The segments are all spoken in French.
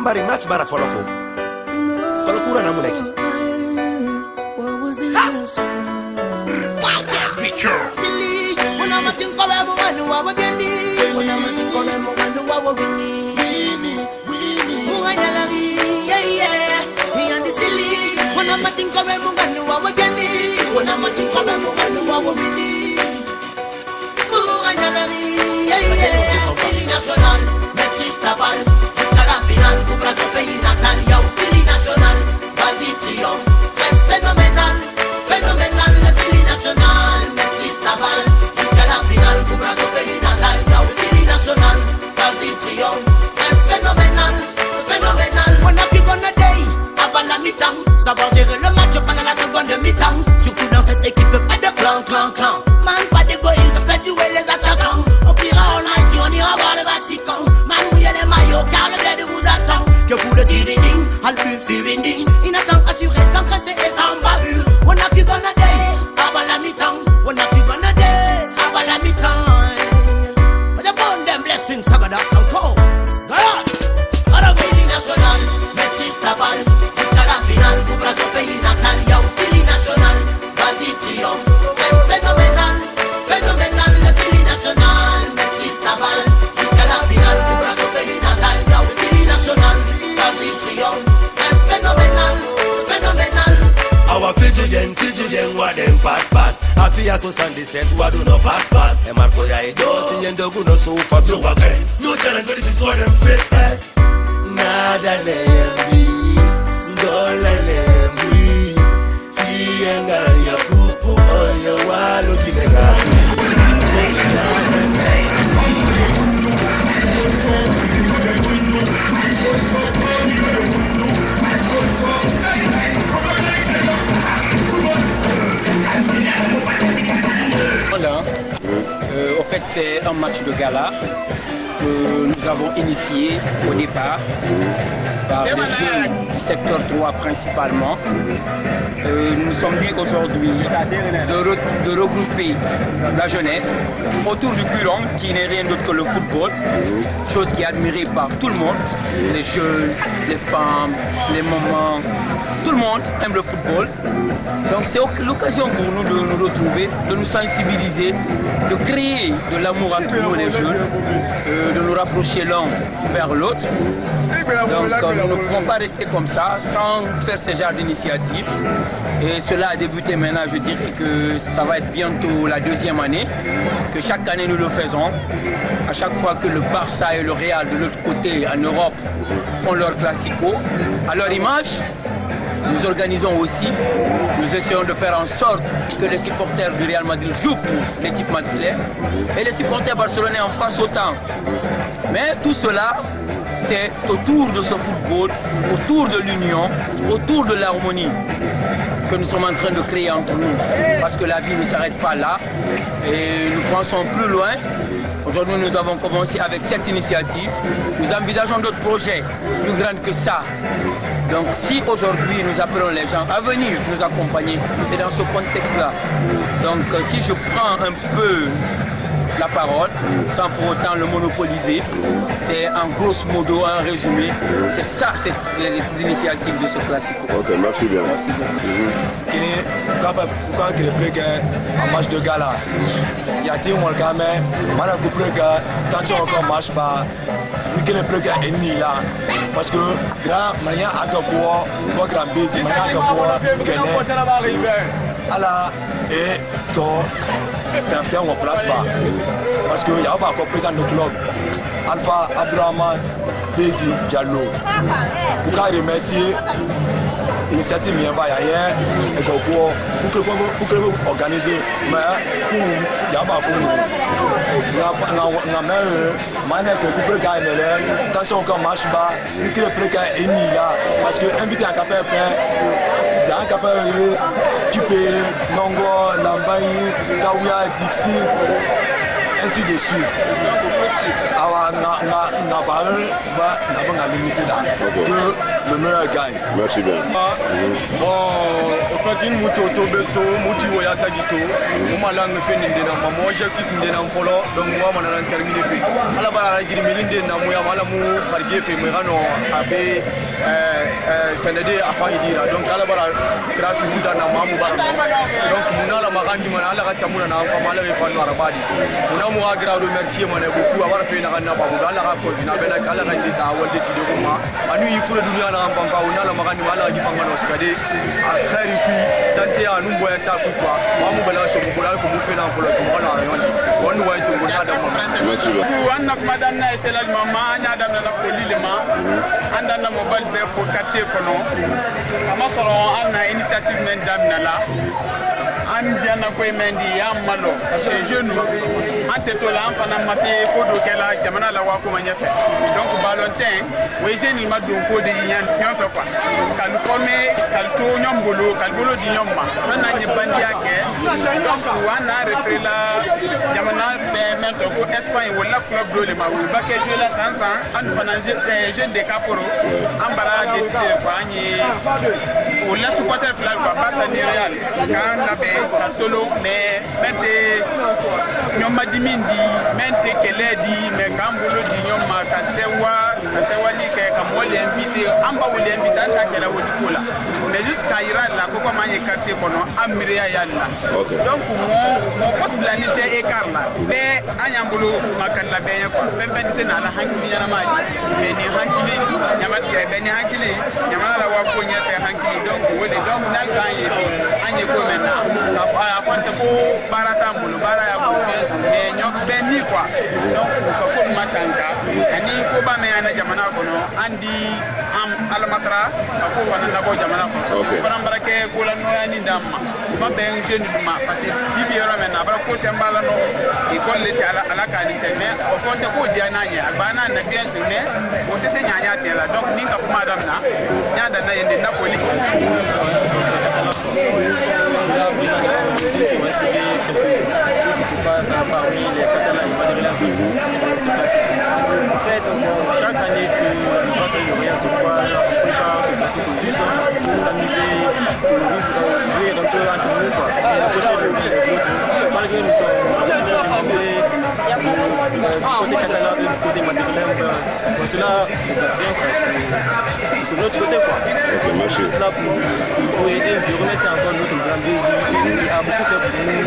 Mbari match bara foloko. Kolokura na muleki. Jusqu'à la finale, pour la pays natal, y'a aussi national, vas-y triomphe, reste phénoménal, phénoménal, le Sili national, maîtrise ta balle, jusqu'à la finale, pour la pays natal, y'a aussi national, vas-y triomphe, reste phénoménal, phénoménal. On a plus gonna day, avant la mi-temps, savoir gérer le match pendant la seconde mi-temps, surtout dans cette équipe, pas de clan, clan, clan, man, pas d'égoïsme, faites jouer les attaquants, au pire, almighty, on ira voir le Vatican. Les maillots car le bled vous attend. Que vous le tirez ding, al plus firinding. Il attend assuré sans crainte et sans bavure. On a plus gonna day, avant la mi-temps. On a plus gonna day, avant la mi-temps. For the bond them blessings, Sagada Sanko. God, à la Sili national, maîtrise ta balle. Jusqu'à la finale, pour place au pays natal. Y'a Sili national, vas-y triomphe. Reste phénoménal, phénoménal. Le Sili national, maîtrise ta balle. Jusqu'à la finale, pour place au pays natal. Y'a Sili national, vas-y triomphe. Reste phénoménal, phénoménal. Our Fijian, what them pass. Happy as 77, what do no pass. E Marco ya edo, si yendo guno so fast, no again. No challenge, this is what them pass. Nada nembi, dola nembi. Fienga ya kupu, oya walo kinega. Au fait, c'est un match de gala que nous avons initié au départ par des jeunes du secteur 3 principalement. Nous nous sommes dit aujourd'hui de regrouper la jeunesse autour du Coulon qui n'est rien d'autre que le football, chose qui est admirée par tout le monde, les jeunes, les femmes, les mamans, tout le monde aime le football. Donc c'est l'occasion pour nous de nous retrouver, de nous sensibiliser, de créer de l'amour entre nous les jeunes, de nous rapprocher l'un vers l'autre. Donc nous ne pouvons pas rester comme ça sans faire ce genre d'initiative. Et cela a débuté maintenant, je dirais que ça va être bientôt la deuxième année, que chaque année nous le faisons. À chaque fois que le Barça et le Real de l'autre côté en Europe font leur classico, à leur image, nous organisons aussi, nous essayons de faire en sorte que les supporters du Real Madrid jouent pour l'équipe madrilène et les supporters barcelonais en fassent autant. Mais tout cela, c'est autour de ce football, autour de l'union, autour de l'harmonie que nous sommes en train de créer entre nous. Parce que la vie ne s'arrête pas là et nous pensons plus loin. Aujourd'hui, nous avons commencé avec cette initiative. Nous envisageons d'autres projets plus grands que ça. Donc si aujourd'hui nous appelons les gens à venir nous accompagner, c'est dans ce contexte-là. Donc si je prends un peu la parole, sans pour autant le monopoliser, c'est en grosso modo, un résumé, c'est ça l'initiative de ce classico. Ok, merci bien. Merci beaucoup. Pourquoi il y a un match de gala? Il y a des gens qui ont un match, il y a des ennemis là. Parce que grand manière à Gabouan, pas grand baiser, manière à Gabouan, Allah et toi, t'es en place bas. Parce qu'il y a pas encore président du club. Alpha Abraham Bézi Diallo. Pourquoi remercier l'initiative vient pas hier et pour que vous organisez mais il y a pas pour on a même manière que vous pouvez gagner les attention comme match bas ni que le play est ni là parce que invité à capé dans capé qui peut Nongo Lambayi Kawia Dixie ainsi de suite. Alors, na pas limité là. Que le meilleur gagne. Merci bien. Bon, au fait, une moto, Tobeto, Mouti Woyata Gito, Moumalang fait Nindena, mon objectif Nindena Polo, donc moi, on a terminé. À la base, il y a Mouya Malamou, Fargé, Merano, Abbé, Sénédé, Afahidira, donc à la base, Krafi Moutana, Mamou Baran. Donc, Mouna la Marandi, Manala, Tamuna, Pamala, et Fano Arabadi. Mouna Mouagra remercier mon beaucoup avoir fait la Rana Babou, la rapport d'une Abella Kala, et des Awal de Tidoma. À nous, il faut le donner à la Pampa, la Marandi, Mala, du Pamanos, Kade, à Kharipi, Santé, à nous, Boya Sakoupa, Mamou Bala, Sokola, comme vous faites dans le Komola, on nous voit tout le monde. On a madame et c'est la maman, il y a la folie, les mains, on a mobile pour quartier Kono. Comment on a initiative d'Amnala? Andiana Koemendi, Amalo, parce que je nous, Antetola, Panamassé, Kodo Kela, Yamana la Wakomania. Donc, Valentin, oui, j'ai une madou de Yan, Pianfa, Calformé, Calto, Nyambolo, Calbolo di Yamba, Sana Bandiake, donc, Wana, Refela, Yamana, Mentoco, Espagne, ou la club de Lema, ou Baké, la Sansan, Anfanazé, jeune de Caporo, Ambara, décidé de Pagny, ou la supporter flag, Passa Nireal, Kanabe. Solo mais mente nyoma dimindi mente keledi me kambolo di nyoma kasewa li ke kamole invité amba wole invité ata kela wodikola mais jusqu'à ira la ko ma ye quartier kono amiria yalla donc mon force planité écart là mais anyambolo makalla be ko ben se na la hankili yana ma mais ni hankili nyama ke ben hankili nyama la wa ko nyete hankili donc wole donc nal ganye anye ko maintenant afante ko barata mbulu bara ya business mais nyok beni quoi donc ko ko matanga ani ko ba me ana jamana kono andi am alamatra ko fana na ko jamana ko fana barake ko la no ani damma ba ben jeune duma parce que bibi yoro men na bara ko se mbala no e ko le tala ala ka ni mais o fonte ko dia na nya bana na bien sûr mais o te se nya nya tela donc ninga ko madam na nya da na yende na poli pour expliquer ce qui se passe parmi les Catalans et Madrilènes qui se passent. En fait, chaque année que le Barça et le Real se croisent, on se prépare, se passer pour tous, pour s'amuser, pour rire un peu entre nous, approcher les uns les autres. Malgré nous sommes démembrés, côté catalan et côté madrilène, pour cela, on ne rien, c'est de l'autre côté. C'est cela pour aider, je remercie encore notre grand désir, qui a beaucoup fait pour nous,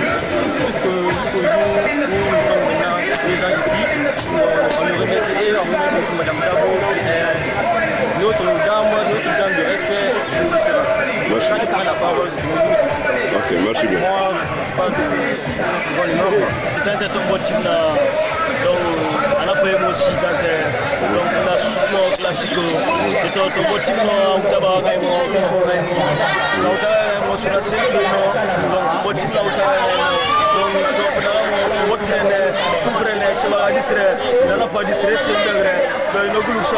jusqu'au jour où nous sommes maintenant présents ici. On le remercie et on remercie aussi Mme Dabo, notre dame de respect, etc. Quand je prends la parole, je me limite ici. Ok, merci bien. Moi, je ne pense pas que c'est bon numéro. Dans ton bon team, donc, on a payé aussi donc on a souvent classique. Ton bon team, on a travaillé, on a sur la scène, donc bon team là, donc c'est votre frère, souverain, tu vas distraire, dans la part distraire, c'est vrai. Donc nous voulons que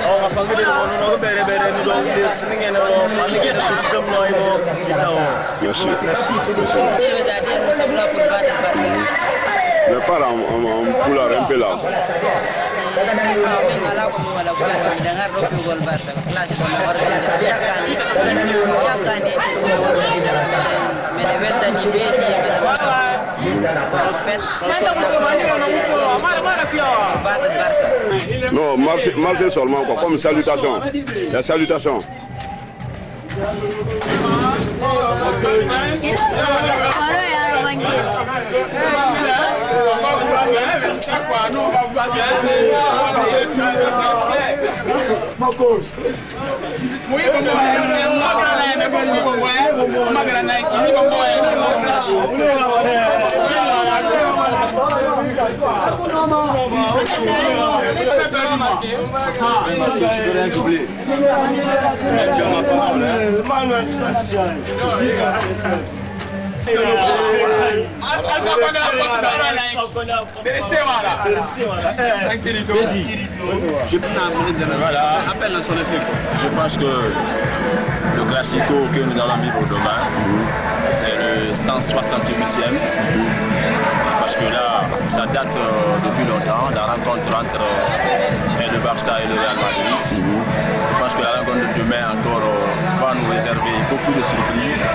on a fait des choses, on a fait des donc les signes, on a fait tout ce que nous avons. Merci. Nous sommes là pour battre le Barça. Mais pas en couleur un peu là. Non, marcher seulement quoi, comme salutation. La salutation. Je pense que le classico que nous allons vivre demain, c'est le 168e. parce que là, ça date depuis longtemps, la rencontre entre le Barça et le Real Madrid. Je pense que la rencontre de demain encore va nous réserver beaucoup de surprises.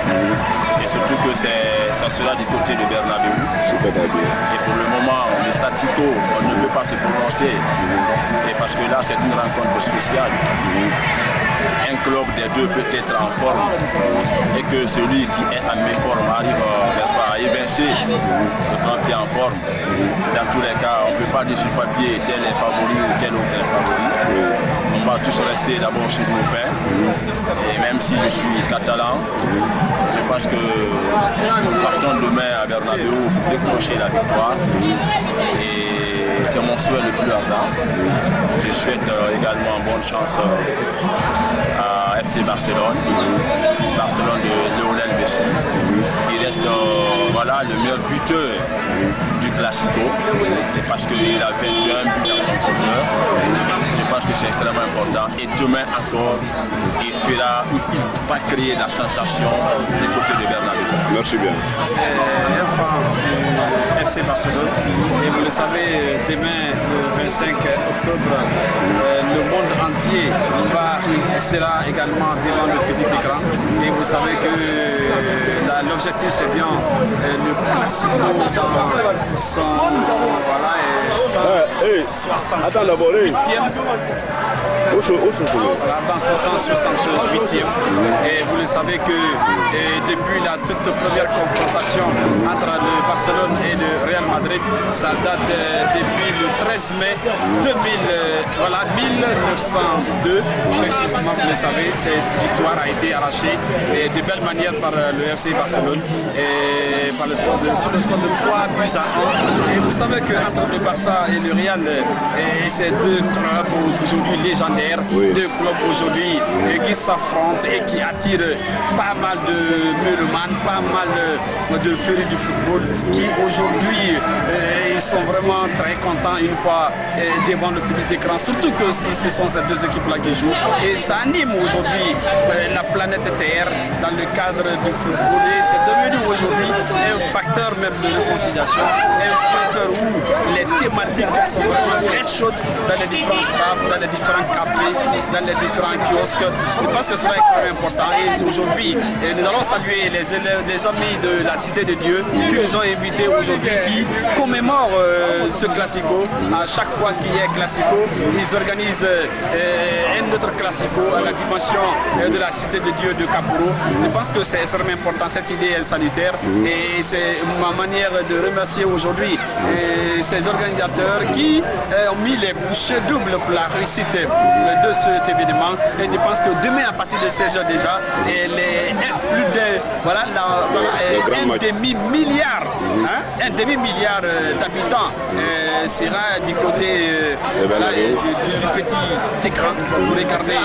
Et surtout que ça sera du côté de Bernabéu. Et pour le moment, le statu quo, on ne peut pas se prononcer. Et parce que là, c'est une rencontre spéciale. Un club des deux peut être en forme et que celui qui est en méforme arrive à évincer le club qui est en forme. Dans tous les cas, on ne peut pas dire sur papier tel est favori ou tel est favori. On va tous rester d'abord sur nos faits. Et même si je suis catalan, je pense que nous partons demain à Bernabéu pour décrocher la victoire. Et c'est mon souhait le plus ardent. Je souhaite également bonne chance à FC Barcelone, Barcelone de Lionel Messi. Il reste voilà, le meilleur buteur du Classico parce qu'il a 21 buts dans son compteur. Je pense que c'est extrêmement important et demain encore il va créer la sensation du côté de Bernabéu. Merci bien. Un fan du FC Barcelone et vous le savez, demain le 25 octobre, le monde entier sera également devant le petit écran et vous savez que l'objectif c'est bien le Classico dans son 168e. Dans son 168e. Et vous le savez que depuis la toute première confrontation entre le Barcelone et le Real Madrid, ça date depuis le 13 mai 1902. Précisément, vous le savez, cette victoire a été arrachée de belle manière par le FC Barcelone et par sur le score de 3 buts à 1. Et vous savez qu'entre le Barça et le Real, et ces deux clubs aujourd'hui légendaires, deux clubs aujourd'hui qui s'affrontent et qui attirent pas mal de mélomanes, pas mal de férus du football qui aujourd'hui ils sont vraiment très contents une fois devant le petit écran, surtout que si ce sont ces deux équipes là qui jouent et ça anime aujourd'hui la planète Terre dans le cadre du football et c'est devenu aujourd'hui un facteur même de réconciliation, un facteur où les thématiques sont vraiment très chaudes dans les différents staffs, dans les différents cafés, dans les différents kiosques. Je pense que cela est extrêmement important et aujourd'hui nous allons saluer les amis de la Cité de Dieu qui nous ont invités aujourd'hui, qui commémorent ce Classico. À chaque fois qu'il y a un Classico, ils organisent un autre Classico à la dimension de la Cité de Dieu de Capuro. Je pense que c'est extrêmement important, cette idée est salutaire et c'est ma manière de remercier aujourd'hui ces organisateurs qui ont mis les bouchées doubles pour la réussite de cet événement. Et je pense que demain à partir de 16h déjà, un demi-milliard d'habitants sera du côté du petit écran pour regarder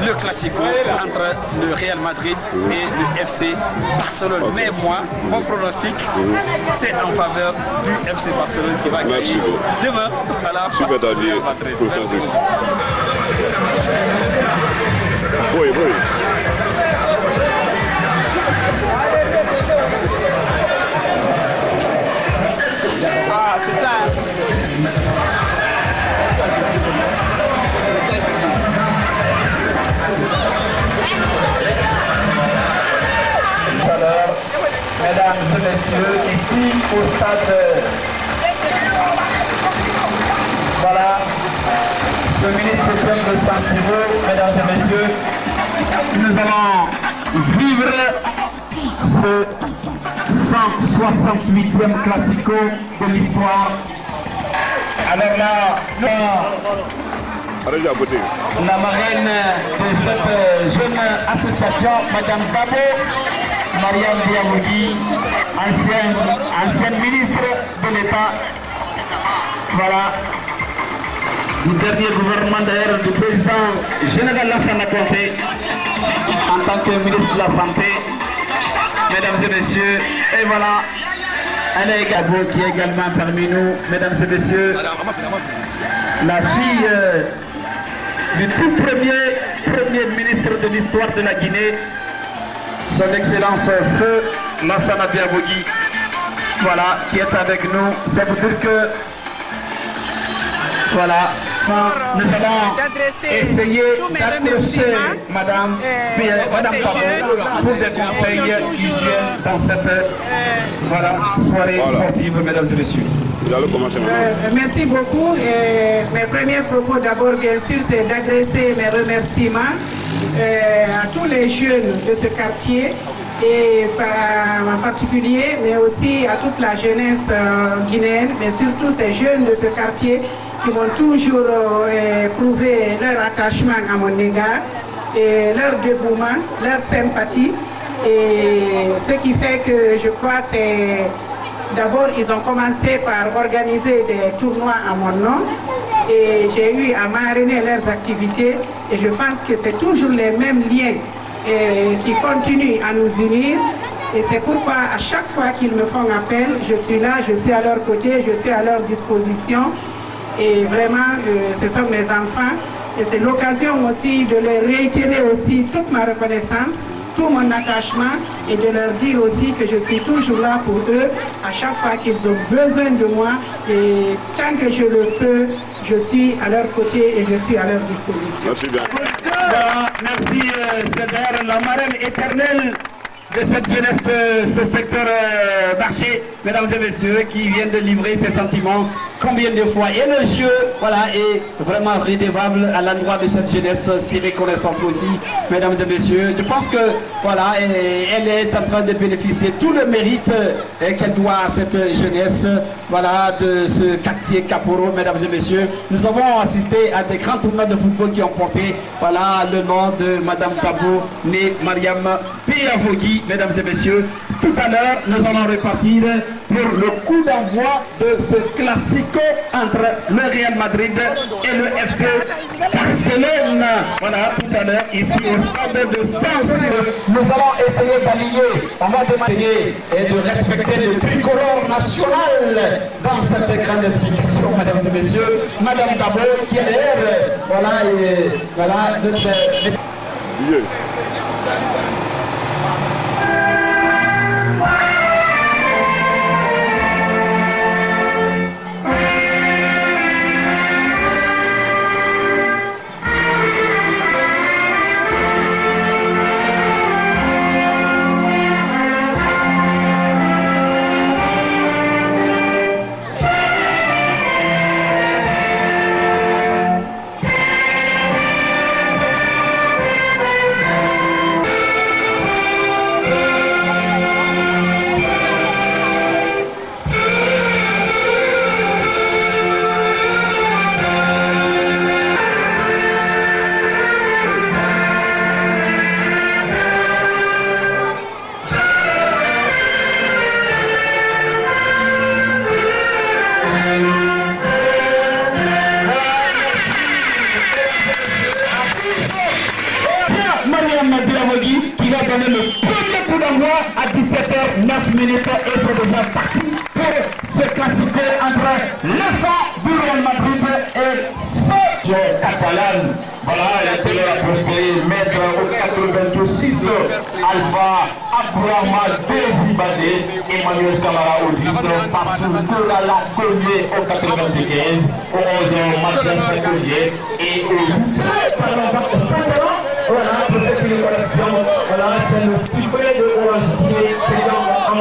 le Classico entre le Real Madrid et le FC Barcelone. Okay. Mais moi, mon pronostic, c'est en faveur du FC Barcelone qui va gagner demain à la place du Real Madrid. Merci beaucoup. Oui. Ah, c'est ça. Mesdames et messieurs, ici au stade, voilà, ce ministre de San-Siro, mesdames et messieurs, nous allons vivre ce 168e Classico de l'histoire. Alors là, la marraine de cette jeune association, Madame Babo, Marianne Diamoudi, ancienne ministre de l'État, voilà, du dernier gouvernement d'ailleurs du président général Lassana Conté, en tant que ministre de la Santé, mesdames et messieurs, et voilà, Alain Gabo qui est également parmi nous, mesdames et messieurs, la fille du tout premier ministre de l'histoire de la Guinée, son Excellence Feu Lassana Diamoudi. voilà, qui est avec nous. C'est pour dire que, voilà, nous allons essayer d'approcher Madame Pablo pour des conseils d'hygiène dans cette soirée sportive, mesdames et messieurs. Merci beaucoup. Mes premiers propos d'abord, bien sûr, c'est d'adresser mes remerciements à tous les jeunes de ce quartier et en particulier, mais aussi à toute la jeunesse guinéenne, mais surtout ces jeunes de ce quartier qui m'ont toujours prouvé leur attachement à mon égard, et leur dévouement, leur sympathie. Et ce qui fait que je crois c'est d'abord ils ont commencé par organiser des tournois à mon nom et j'ai eu à marrainer leurs activités et je pense que c'est toujours les mêmes liens qui continuent à nous unir. Et c'est pourquoi à chaque fois qu'ils me font appel, je suis là, je suis à leur côté, je suis à leur disposition. Et vraiment, ce sont mes enfants. Et c'est l'occasion aussi de leur réitérer aussi toute ma reconnaissance, tout mon attachement et de leur dire aussi que je suis toujours là pour eux à chaque fois qu'ils ont besoin de moi. Et tant que je le peux, je suis à leur côté et je suis à leur disposition. Merci bien. Voilà, merci, c'est la marraine éternelle de cette jeunesse de ce secteur marché, mesdames et messieurs, qui viennent de livrer ses sentiments combien de fois. Et le jeu, voilà, est vraiment redevable à l'endroit de cette jeunesse si reconnaissante aussi, mesdames et messieurs. Je pense que, voilà, elle est en train de bénéficier tout le mérite qu'elle doit à cette jeunesse, voilà, de ce quartier Kaporo, mesdames et messieurs. Nous avons assisté à des grands tournois de football qui ont porté, voilà, le nom de Madame Kabo, née Mariam Piavogui, mesdames et messieurs. Tout à l'heure, nous allons repartir pour le coup d'envoi de ce classico entre le Real Madrid et le FC Barcelone. Voilà, tout à l'heure, ici au stade de San Siro. Nous allons essayer d'aligner, on va demander et de respecter le tricolore national dans cette grande explication, mesdames et messieurs. Madame Dabo, qui est l'air, voilà, et voilà, notre... qui va donner le premier coup d'envoi à 17h09 et c'est déjà parti pour ce classico entre l'EFA du Real Madrid et ce catalan. Voilà, c'est le premier maître au 86, Alba Abrahama Dezibade, Emmanuel Camara au 10, partout de la Collier au 95, au 11 Martin Saint-Collier et au 8 voilà, pour ceux qui le correspondent, voilà, c'est le sifflet de Orange qui est présent en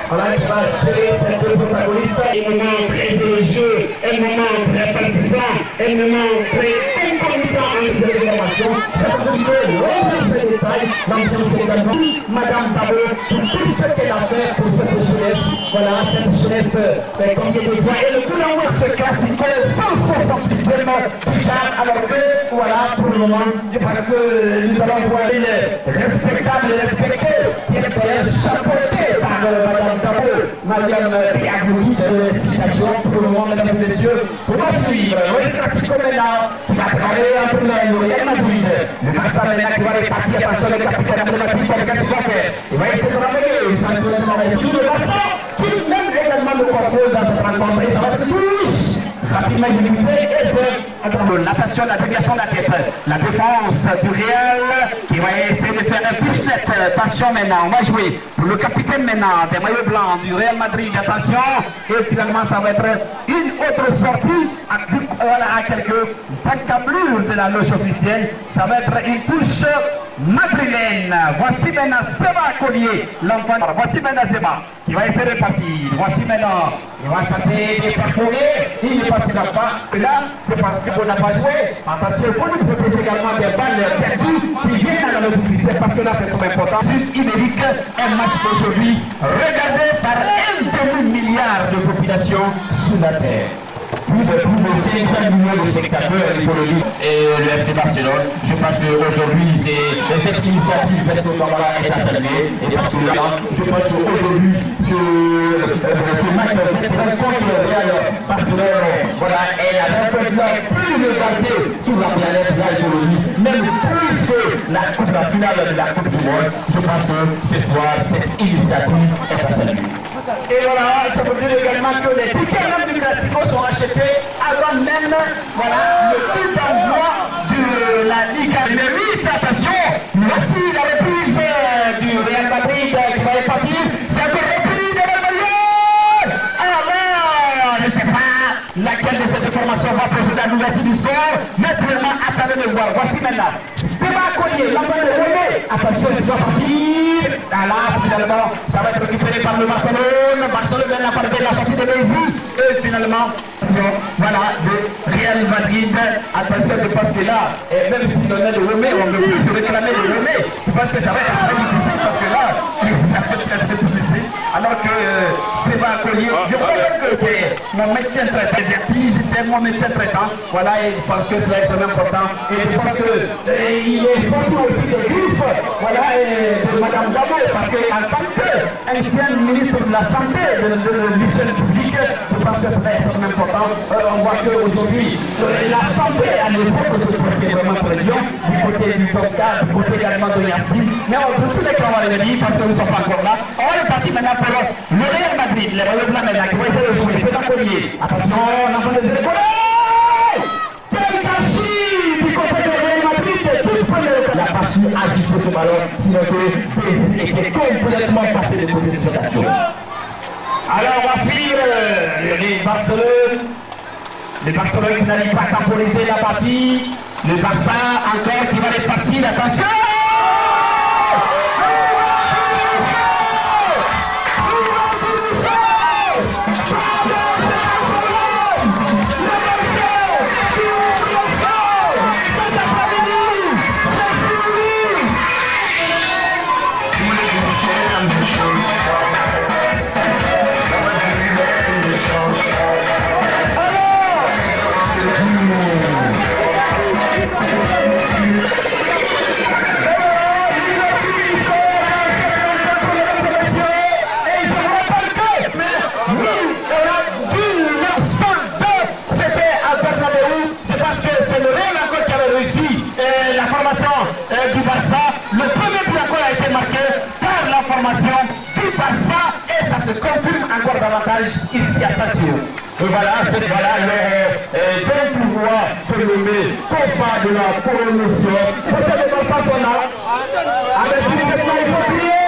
voilà, qui va gérer cette protagoniste. Un moment très de jeu, un moment très palpitant, un moment très concomitant en les informations. C'est pour vous ces détails, l'ambiance également. Madame Dabo, pour tout ce qu'elle a fait pour cette jeunesse, voilà, cette jeunesse, combien de fois, et le coup d'envoi ce classique, 170e déjà, alors que, voilà, pour le moment, parce que nous allons voir une respectable et respectée, qui est chapeautée par Madame Dabo, Mariam Piavogui de l'explication pour le moment, mesdames et messieurs, pour poursuivre le classique là, qui va travailler entre le Real Madrid, le Barça maintenant qui va répartir parce que le capitaine de la petite organisation il va essayer de ramener simplement tout le Barça, qui même également le propose dans cette rencontre, et ça va être touche rapidement limité, et c'est La passion, la déviation de la tête, la défense du Real qui va essayer de faire un plus cette passion maintenant. On va jouer pour le capitaine maintenant des maillots blancs du Real Madrid. Attention, et finalement ça va être une autre sortie à quelques encablures de la loge officielle. Ça va être une touche madrilène. Voici maintenant Seba Collier, l'enfant. Voici maintenant Seba qui va essayer de partir. Voici maintenant, il va tenter de perforer. Il ne passera pas. Et là, c'est parce qu'on n'a pas joué. Attention, il faut nous proposer également des balles perdues qui viennent à la loge officielle parce que là, c'est très important. Il mérite un match d'aujourd'hui regardé par 1,5 milliard de population sous la terre. Plus de 500 millions de spectateurs, il faut le dire, et le FC Barcelone. Je pense qu'aujourd'hui, c'est cette initiative parce que Barbara est à saluer. Et parce que je pense qu'aujourd'hui, ce match, cette rencontre Real Barcelone, voilà, elle a un peu plus regardée sous la planète, là, il faut le dire, même plus que la finale de la Coupe du Monde. Je pense que ce soir, cette initiative est à saluer. Et voilà, ça veut dire également que les tickets même du Classico sont achetés avant même le coup d'envoi de la Ligue. Mais oui, attention, voici la reprise du Real Madrid qui va être partie. C'est une reprise de Real Madrid. Alors, je ne sais pas laquelle de ces formations va procéder à l'ouverture du score. Maintenant, attendez de voir. Voici maintenant. Seba Collier, l'envoi de relais. Attention, c'est déjà parti. Là, finalement, ça va être récupéré par le Barcelone. Barcelone vient de la sortie de Messi. Et finalement, voilà, le Real Madrid. Attention, je pense que là, et même si on a le remets, on ne peut plus se réclamer le remets. Je pense que ça va être très difficile parce que là, ça va être très difficile. Alors que Seba Collier, je crois que c'est mon médecin traitant. Vertige, c'est mon médecin traitant. Voilà, et je pense que ça va être très important. Et je pense qu'il est sorti aussi des griffes. Voilà, et de Madame Dabo, parce qu'en tant qu'ancien ministre de la Santé de l'hygiène publique, je pense que c'est extrêmement important. On voit qu'aujourd'hui, la santé à l'époque se portait vraiment très bien, du côté du Tonka, du côté également de Yasmin. Mais on peut tous les cas, on va les dire, parce que nous ne sommes pas encore là. On est parti maintenant pour le Real Madrid, les Maillots Blancs maintenant, qui vont essayer de jouer. C'est un collier. Attention, on a fait des écoles. Quel gâchis du côté du Real Madrid, toute première. La partie agitée ce ballon, sinon que était complètement passé de côté de cette action. Alors voici les Barcelone. Le Barcelone qui n'arrive pas à temporiser la partie. Le Barça encore qui va les partir. Attention! Du Barça, le premier but encore a été marqué par la formation du Barça et ça se confirme encore davantage ici à Sassio. Voilà, c'est le bon pouvoir de nommer Copa de la Promotion. C'est le Barça son là. Avec ce il faut crier.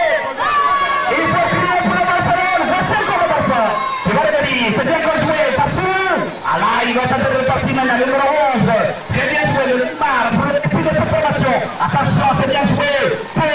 Il faut crier pour le Barcelone. Voici encore le Barça. Tu vas le dire, c'est bien qu'on joué, pas sûr. Alors il va tenter de partir maintenant, le numéro 11. J'ai bien joué le Neymar pour le de cette formation. Attention, c'est bien joué pour les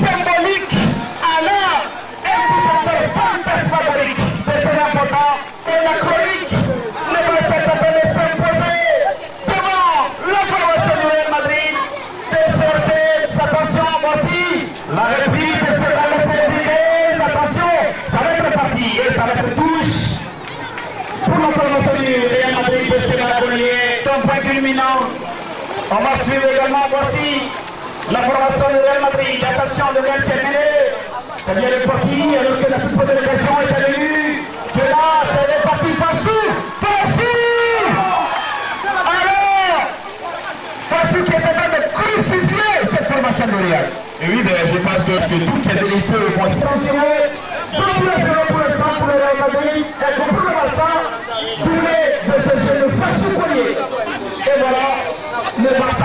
symbolique, alors, un peu de fantasme favorique. C'est culminant. On va suivre également, voici la formation de Real Madrid. Attention, le Real qui est mené. Ça vient le parti, alors que la football délégation est venue. Que là, c'est les partis Fassou. Alors, Fassou qui est en train de crucifier cette formation de Real. Et oui, ben, je pense que toutes les élites vont être censurées. Tout le zéro pour l'instant pour le Real Madrid. Et pour le Barça, doublé de ce jeu de Fassou Collier. Et voilà, le Barça.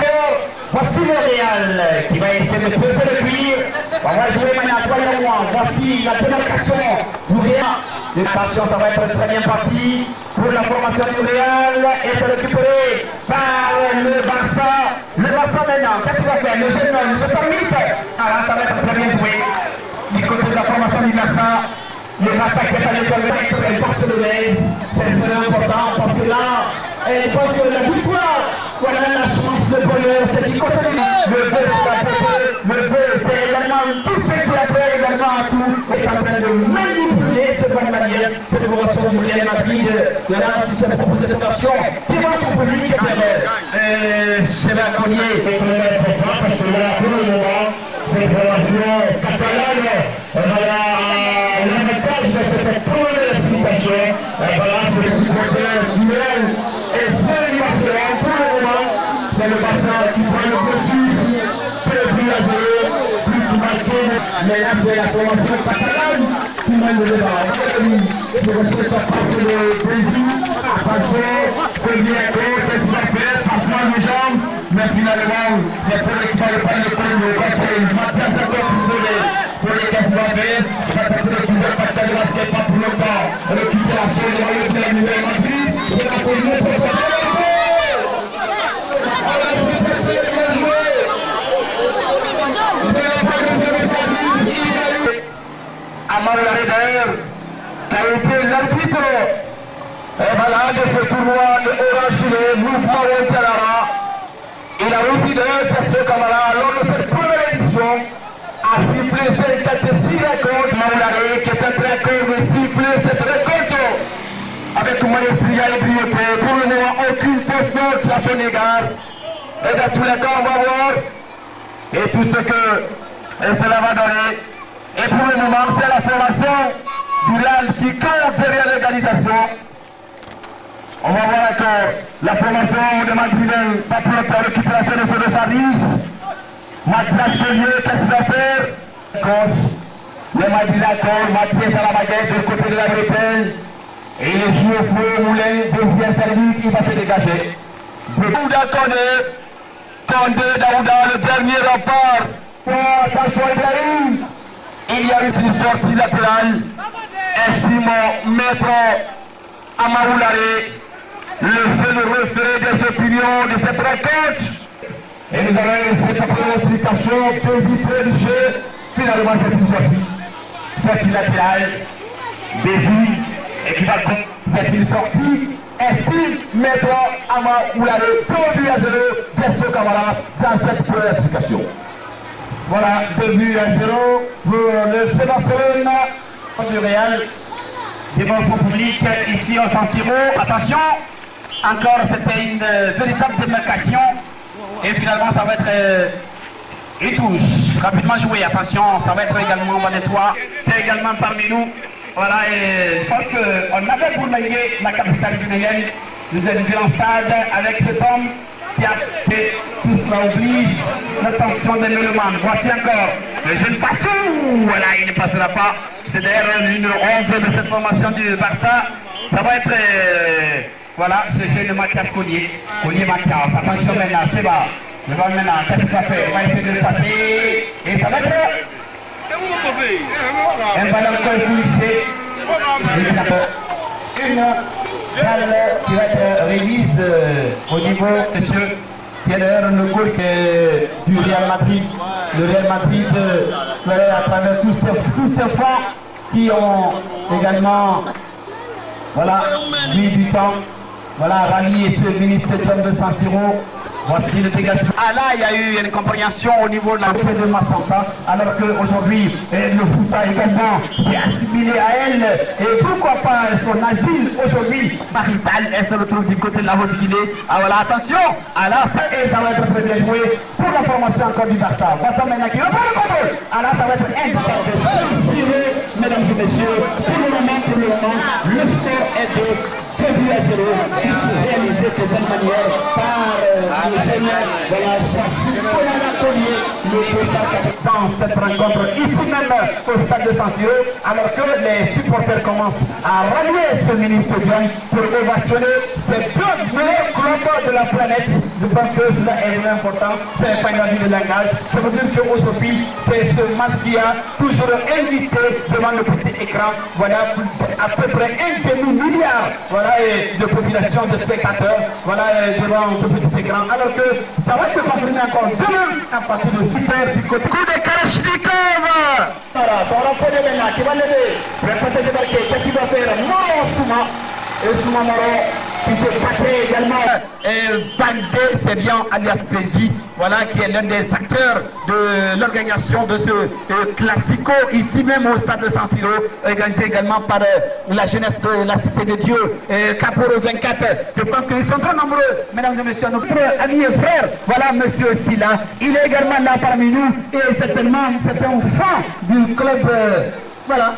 Voici le Real qui va essayer de peser le cuir. On va jouer maintenant à 3 et 1. Voici la démarcation du Real. Attention, ça va être une première partie pour la formation du Real. Et c'est récupéré par le Barça. Le Barça maintenant, qu'est-ce qu'il va faire? Le jeune homme, le 108. Alors ça va être très bien joué. Du côté de la formation du Barça. Le Barça qui est à l'école de barcelonaise. C'est très important parce que là, je pense que la victoire, voilà la chance de bonheur, c'est du côté de le but, c'est également tout ce qui a fait également à tout est en train de manipuler de bonne manière cette formation du Real Madrid. De là, si c'est pour cette attention, dis-moi son public c'est la Collier. C'est très important parce que là, pour le moment, cette formation catalane, l'avantage de cette première explication, voilà, pour les supporters duel. Et c'est le Barça, pour le moment, c'est le Barça qui prend le dessus, c'est le but à 0, plus qui marqué, mais là c'est la formation catalane qui mène le débat. Et je retrouve sa part de Brésil, attention, premier accord, qu'est-ce qu'il va faire, parfois les jambes, mais finalement, il y a pour l'équipe de pas le coup, le batteur, Mathias encore pour les qu'est-ce qu'il va faire, il va tenter de couvrir par la basket, pas pour le temps, récupération de la lutte de la Nouvelle Madrid, c'est la première pour sa Amar Laredaer, qui a été l'arbitre de ce tournoi de Orange mouvement Ouattara. Il a réussi d'ailleurs faire ce camarade lors de cette première édition à siffler cette catégorie récolte. Maoulare qui est en train de siffler cette récolte avec une maestrie et brillanté. Pour le moment, aucune fausse note à son égard. Et dans tous les cas, on va voir et tout ce que cela va donner. Et pour le moment, c'est la formation du Real qui compte derrière l'organisation. On va voir encore la formation de Madrid, pas pour la récupération de ce service. Mathias Pellier, qu'est-ce qu'il va faire? Gauche, le Madrid d'accord, Mathias à la baguette du côté de la Bretagne. Et il est joué au feu, Moulin, deuxième service, il va se dégager. Daouda Condé, Daouda, le dernier rempart. Attention Ibrahim. Il y a eu une sortie latérale. Et Simon, maître Amaoulare, le seul référé des opinions de cette rencontre. Et nous avons cette première explication peu vitrée du jeu. Finalement, c'est une sortie latérale. Bézi, et qui va faire une sortie. Estime maître Amaoulare, 2 buts à 0, Desto Camara dans cette première explication. Voilà, 2 buts à 0 pour le FC Barcelone du Real. Devant son public ici au San Siro. Attention, encore c'était une véritable démarcation. Et finalement ça va être une touche. Rapidement joué, attention, ça va être également Vanetua. C'est également parmi nous. Voilà, et je pense qu'on avait bourlingué la capitale guinéenne. Nous avons vu en stade avec cet homme qui a fait tout cela oblige l'attention des Mélomanes. Voici encore le jeune Fassou. Voilà, il ne passera pas. C'est d'ailleurs le numéro 11 de cette formation du Barça. Ça va être, voilà, ce jeune Mathias Collier. Collier Mathias. Attention maintenant, c'est bas. Le ballon maintenant, qu'est-ce que ça fait? Il va essayer de le passer. Et ça va être un ballon colpulsé. Une balle qui va être remise au niveau de ce qui est d'ailleurs le goal du Real Madrid. Le Real Madrid, à travers tous ces fonds qui ont également mis du temps, rallié ce ministre de San Siro Voici le dégagement. Ah là, il y a eu une compréhension au niveau de la ville de Massamba, alors qu'aujourd'hui, le Fouta également s'est assimilé à elle. Et pourquoi pas son asile aujourd'hui marital, elle se retrouve du côté de la Haute-Guinée. Ah voilà, attention. Alors ça, ça va être très bien joué pour la formation encore du Barça. Barça maintenant qui reprend le contrôle. Alors ça va être indispensable. Mesdames et messieurs, pour le moment, le score est de 2 buts à 0, réalisé de belle manière par le général de la le dans cette rencontre ici même au stade de San Siro, alors que les supporters commencent à rallier ce mini-stadium pour ovationner ces 2 meilleurs clubs de la planète. Je pense que cela est vraiment important, c'est pas une avis de langage. Ça veut dire qu'aujourd'hui, c'est ce match qui a toujours invité devant le petit écran, voilà, à peu près 1 demi-milliard, voilà, de population, de spectateurs, voilà, devant ce petit écran, alors que ça va se confirmer encore demain à partir de super du côté. Coup de Kalachnikov! Voilà, on va prendre maintenant, qui va lever, répéter de marquer, qu'est-ce qu'il va faire? Moro Souma, et Souma Moro, qui s'est passé également. Bandé, c'est bien alias Plaisir, voilà, qui est l'un des acteurs de l'organisation de ce classico, ici même au stade de San Siro, organisé également par la jeunesse de la Cité de Dieu, Caporo 24. Je pense qu'ils sont très nombreux, mesdames et messieurs, notre ami et frère, voilà, monsieur Silla, il est également là parmi nous, et certainement, c'est un fan du club, voilà,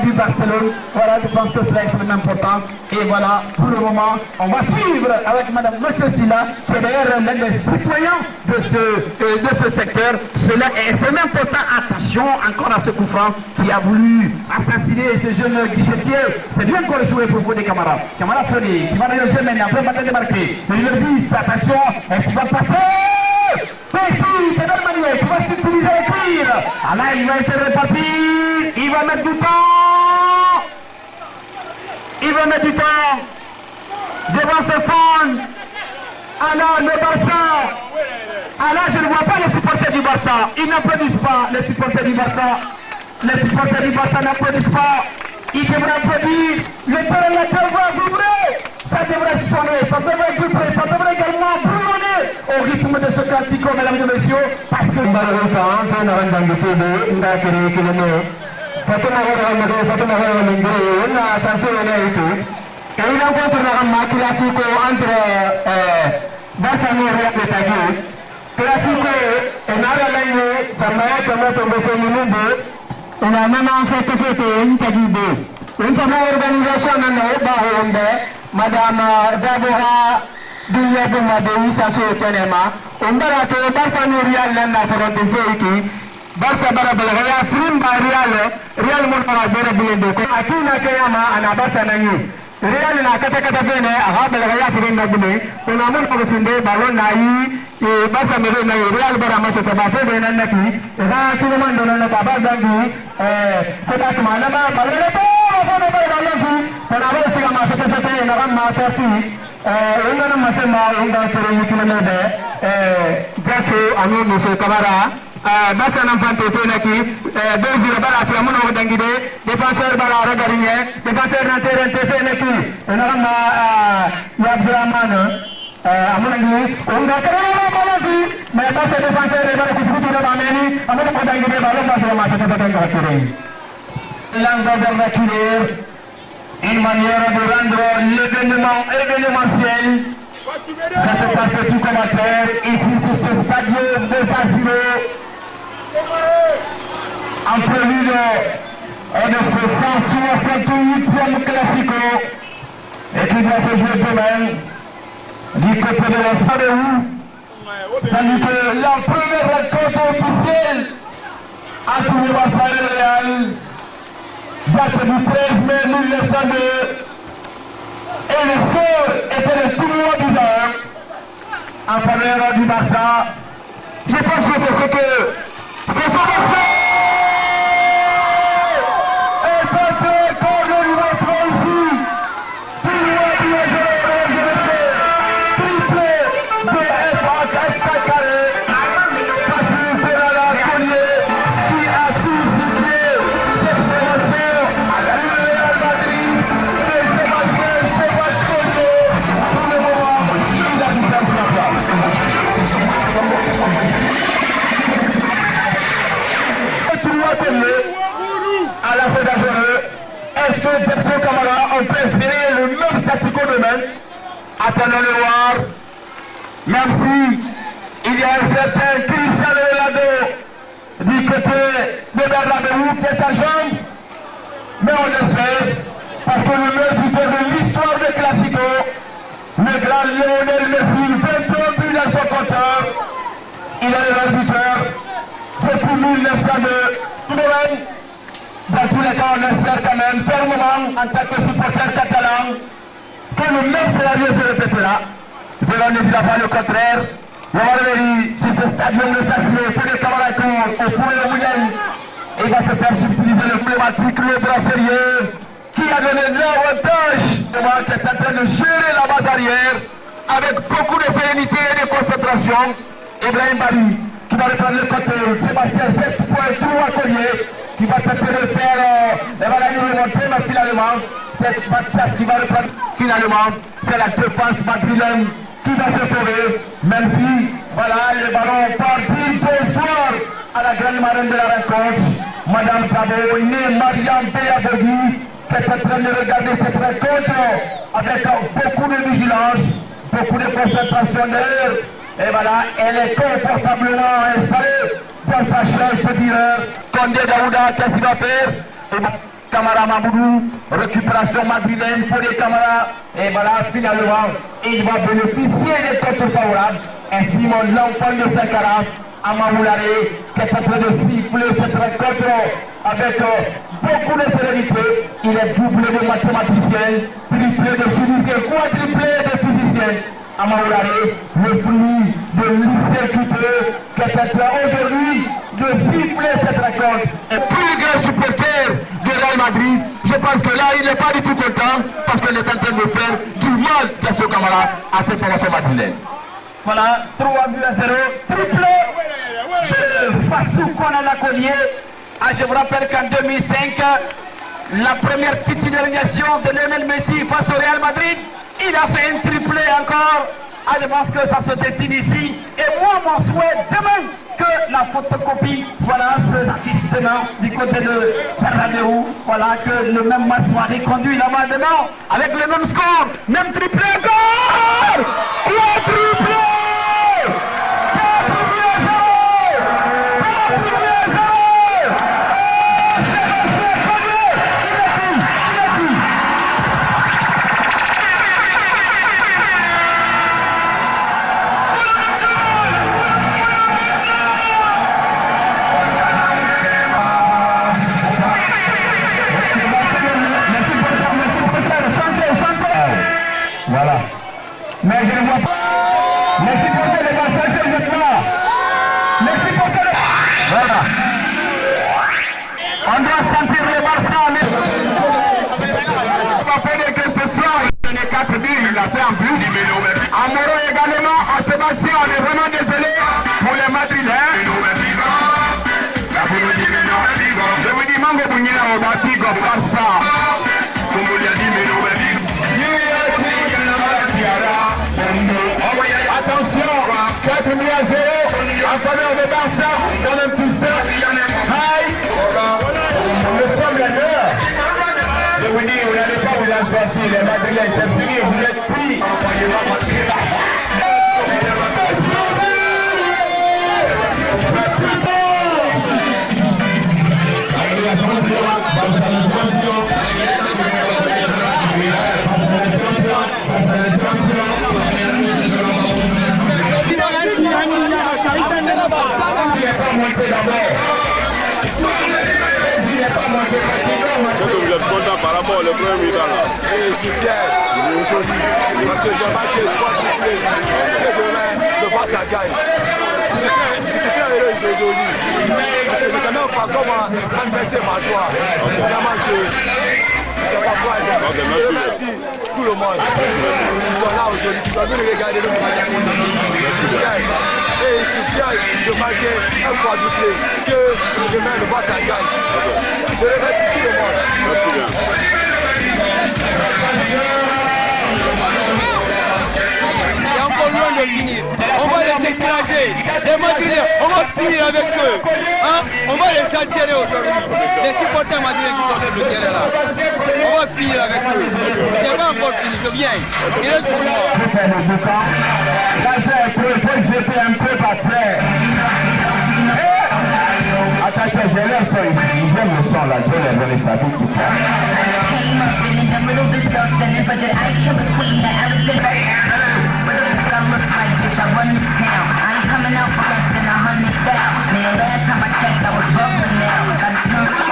du Barcelone. Voilà, je pense que c'est extrêmement important. Et voilà, pour le moment, on va suivre avec madame monsieur Silla, qui est d'ailleurs l'un des citoyens de ce secteur. Cela est extrêmement important. Attention encore à ce coup franc qui a voulu assassiner ce jeune guichetier. C'est bien encore joué pour vous des camarades. Camarade Freddy, qui va le jeu maintenant, après va démarquer. Le numéro 10, attention, est-ce qu'il va passer? Messi, de belle manière, qui va s'utiliser le tir. Ah là, il va essayer de repartir. Il va mettre du temps. Il va mettre du temps. Devant ce fond. Ah là, le Barça. Ah là, je ne vois pas les supporters du Barça. Ils n'applaudissent pas, les supporters du Barça. Les supporters du Barça n'applaudissent pas. Ils devraient applaudir. Le terre va vibrer. Ça devrait sonner, ça devrait vibrer, ça devrait également brûler au rythme de ce classico, mesdames et messieurs, parce que... Madame Dabora Duyabuma de Isaso Tenema, Umbarato, Barsanurial and Nasarote Feiki, Barsa Barabella, Prim Bariale, Real Motara Berabulendo, Atina Kayama and Abasa Nanu. Real na kata bene habel gaya firin da bune kuna mun ko sinde balon nayi e basa mere na real bara maso ta bafe bene naki da sinu man don na baba zangi seda smana ma balon to ko na balon fu kuna ba siga ma ta na ram ma ta fi ungana masema unga tere yikina de jaso anu muso kamara Basa Namfante Senaki, Desi Barati Amuno Dangide, défenseur Balara Garigné, défenseur Nanterre Senaki, Narama Yabdraman, Amunagi, Ungakara Malafi, mais Basa défenseur de Barati Futura Bameni, Amuno Dangide, Baloma Matata. Langue d'Arvaculaire, une manière de rendre l'événementiel. Ça se passe de tout commentaire, ici sur ce stade de San Siro. En prélude de ce 168e classico et qui doit se jouer demain du côté de la Fadéou. Tandis que la première rencontre officielle a trouvé Barça et Real date du 13 mai 1902 et le score était le tournoi bizarre en faveur du Barça. Je pense que c'est ce que ce sont des faits. Et c'est qu'on le montre ici. Triplé de F4 carré. Passé Ferrara Collier qui a suscité cette promotion à la Real Madrid de Sébastien Collier. Pour le moment, il a dit ça pour la place. on peut espérer le même statu quo demain. Attendons le voir. Même si il y a un certain Cristiano Ronaldo du côté de Bernabéu qui est à jambe. Mais on espère, parce que le meilleur buteur de l'histoire des Classico, le grand Lionel Messi, 23 buts dans son compteur, il est le meilleur buteur depuis 1902. Dans tous les cas, on espère quand même, fermement, en tant que supporter catalan, que le même scénario se répétera. Devant ne dira pas le contraire. Si ce stadium de Sassé, pour les camarades, au fond de William, il va se faire utiliser le pneumatique, le bras sérieux, qui a donné l'avantage qui est en train de gérer la base arrière avec beaucoup de sérénité et de concentration. Ibrahim Bari qui va reprendre le côté, Sébastien 7.3 collier qui va tenter de faire, et voilà, il remonter, mais finalement, cette Mathias qui va reprendre finalement, c'est la défense madrilène qui va se sauver, même si, voilà, les ballons partis pour fort à la grande marraine de la rencontre, Madame Bravo, née Mariam Béabogui, qui est en train de regarder cette rencontre avec beaucoup de vigilance, beaucoup de concentration d'air. Et voilà, elle est confortablement installée dans sa chaise de tireur. Condé Daouda, qu'est-ce qu'il va faire? Et Camara Maboudou, récupération madrilène pour les Camara. Et voilà, finalement, il va bénéficier des contre favorables. Et Simon, l'enfant de Sankara, Amamoulare, qui est en train de siffler cette rencontre avec beaucoup de sérénité. Il est doublé de mathématicien, triplé de chimiste et quadruplé de physicien. Amaoulare, le fruit de l'ICQP, qui est en train aujourd'hui de siffler cette rencontre. Et plus grand supporter de Real Madrid, je pense que là, il n'est pas du tout content parce qu'il est en train de faire du mal à ce camarade, à cette formation madrilène. Voilà, 3 buts à 0, triplé de Fassou Konana Collier. Je vous rappelle qu'en 2005, la première titularisation de Lionel Messi face au Real Madrid, il a fait un triplé encore. Je pense que ça se dessine ici. Et moi, mon souhait demain, que la photocopie, voilà, se affiche demain du côté de Bernabéu. Voilà, que le même match soit reconduit là-bas demain, avec le même score, même triplé encore. Le triplé. Voilà. Mais je ne vois pas. Les supporters de Marseille, c'est le là. Les supporters de... Voilà. On doit sentir le Barça. On va faire que ce soir, il a donné 4 buts, il l'a fait en plus. Amoro également, à Sébastien, on est vraiment désolé pour les Madrilènes. Je vous dis, Mango Bounina, on va dire Barça. Comme vous l'avez dit, attention, 4 buts à 0 en faveur de Barça, quand même tout ça. Aïe, nous sommes les meilleurs. Je vous dis, vous n'allez pas vous en sortir, les Madrilènes, c'est fini, vous êtes pris. Vous êtes content par rapport au premier mi-temps là? Je suis fier aujourd'hui parce que j'ai marqué 3 triplés que demain le Barça gagne. Je suis très heureux aujourd'hui parce que je ne sais même pas comment manifester ma joie. Évidemment que c'est pas quoi. Je remercie tout le monde qui sont là aujourd'hui, qui sont venus regarder le match. Et je suis fier de marquer un quadruplé que demain le Barça gagne. Je remercie tout le monde. Il est encore loin de finir. On va les écraser. Les Madrilènes, on va finir avec eux. Hein? On va les enterrer aujourd'hui. Les supporters madrilènes qui sont sur le terrain là. On va finir avec eux. C'est pas encore fini, c'est bien. Il reste pour moi. Là, c'est pour jeter un peu par terre. Attention, j'ai le son ici. J'aime le son là. Je vais les donner ça tout de suite. Came up in a little bit self-centered, but then I kill the queen, that Alexander. What the fuck I look like, bitch, I run this town. I ain't coming out for less than 100,000. Man, last time I checked, I was bubbling now. Gotta turn.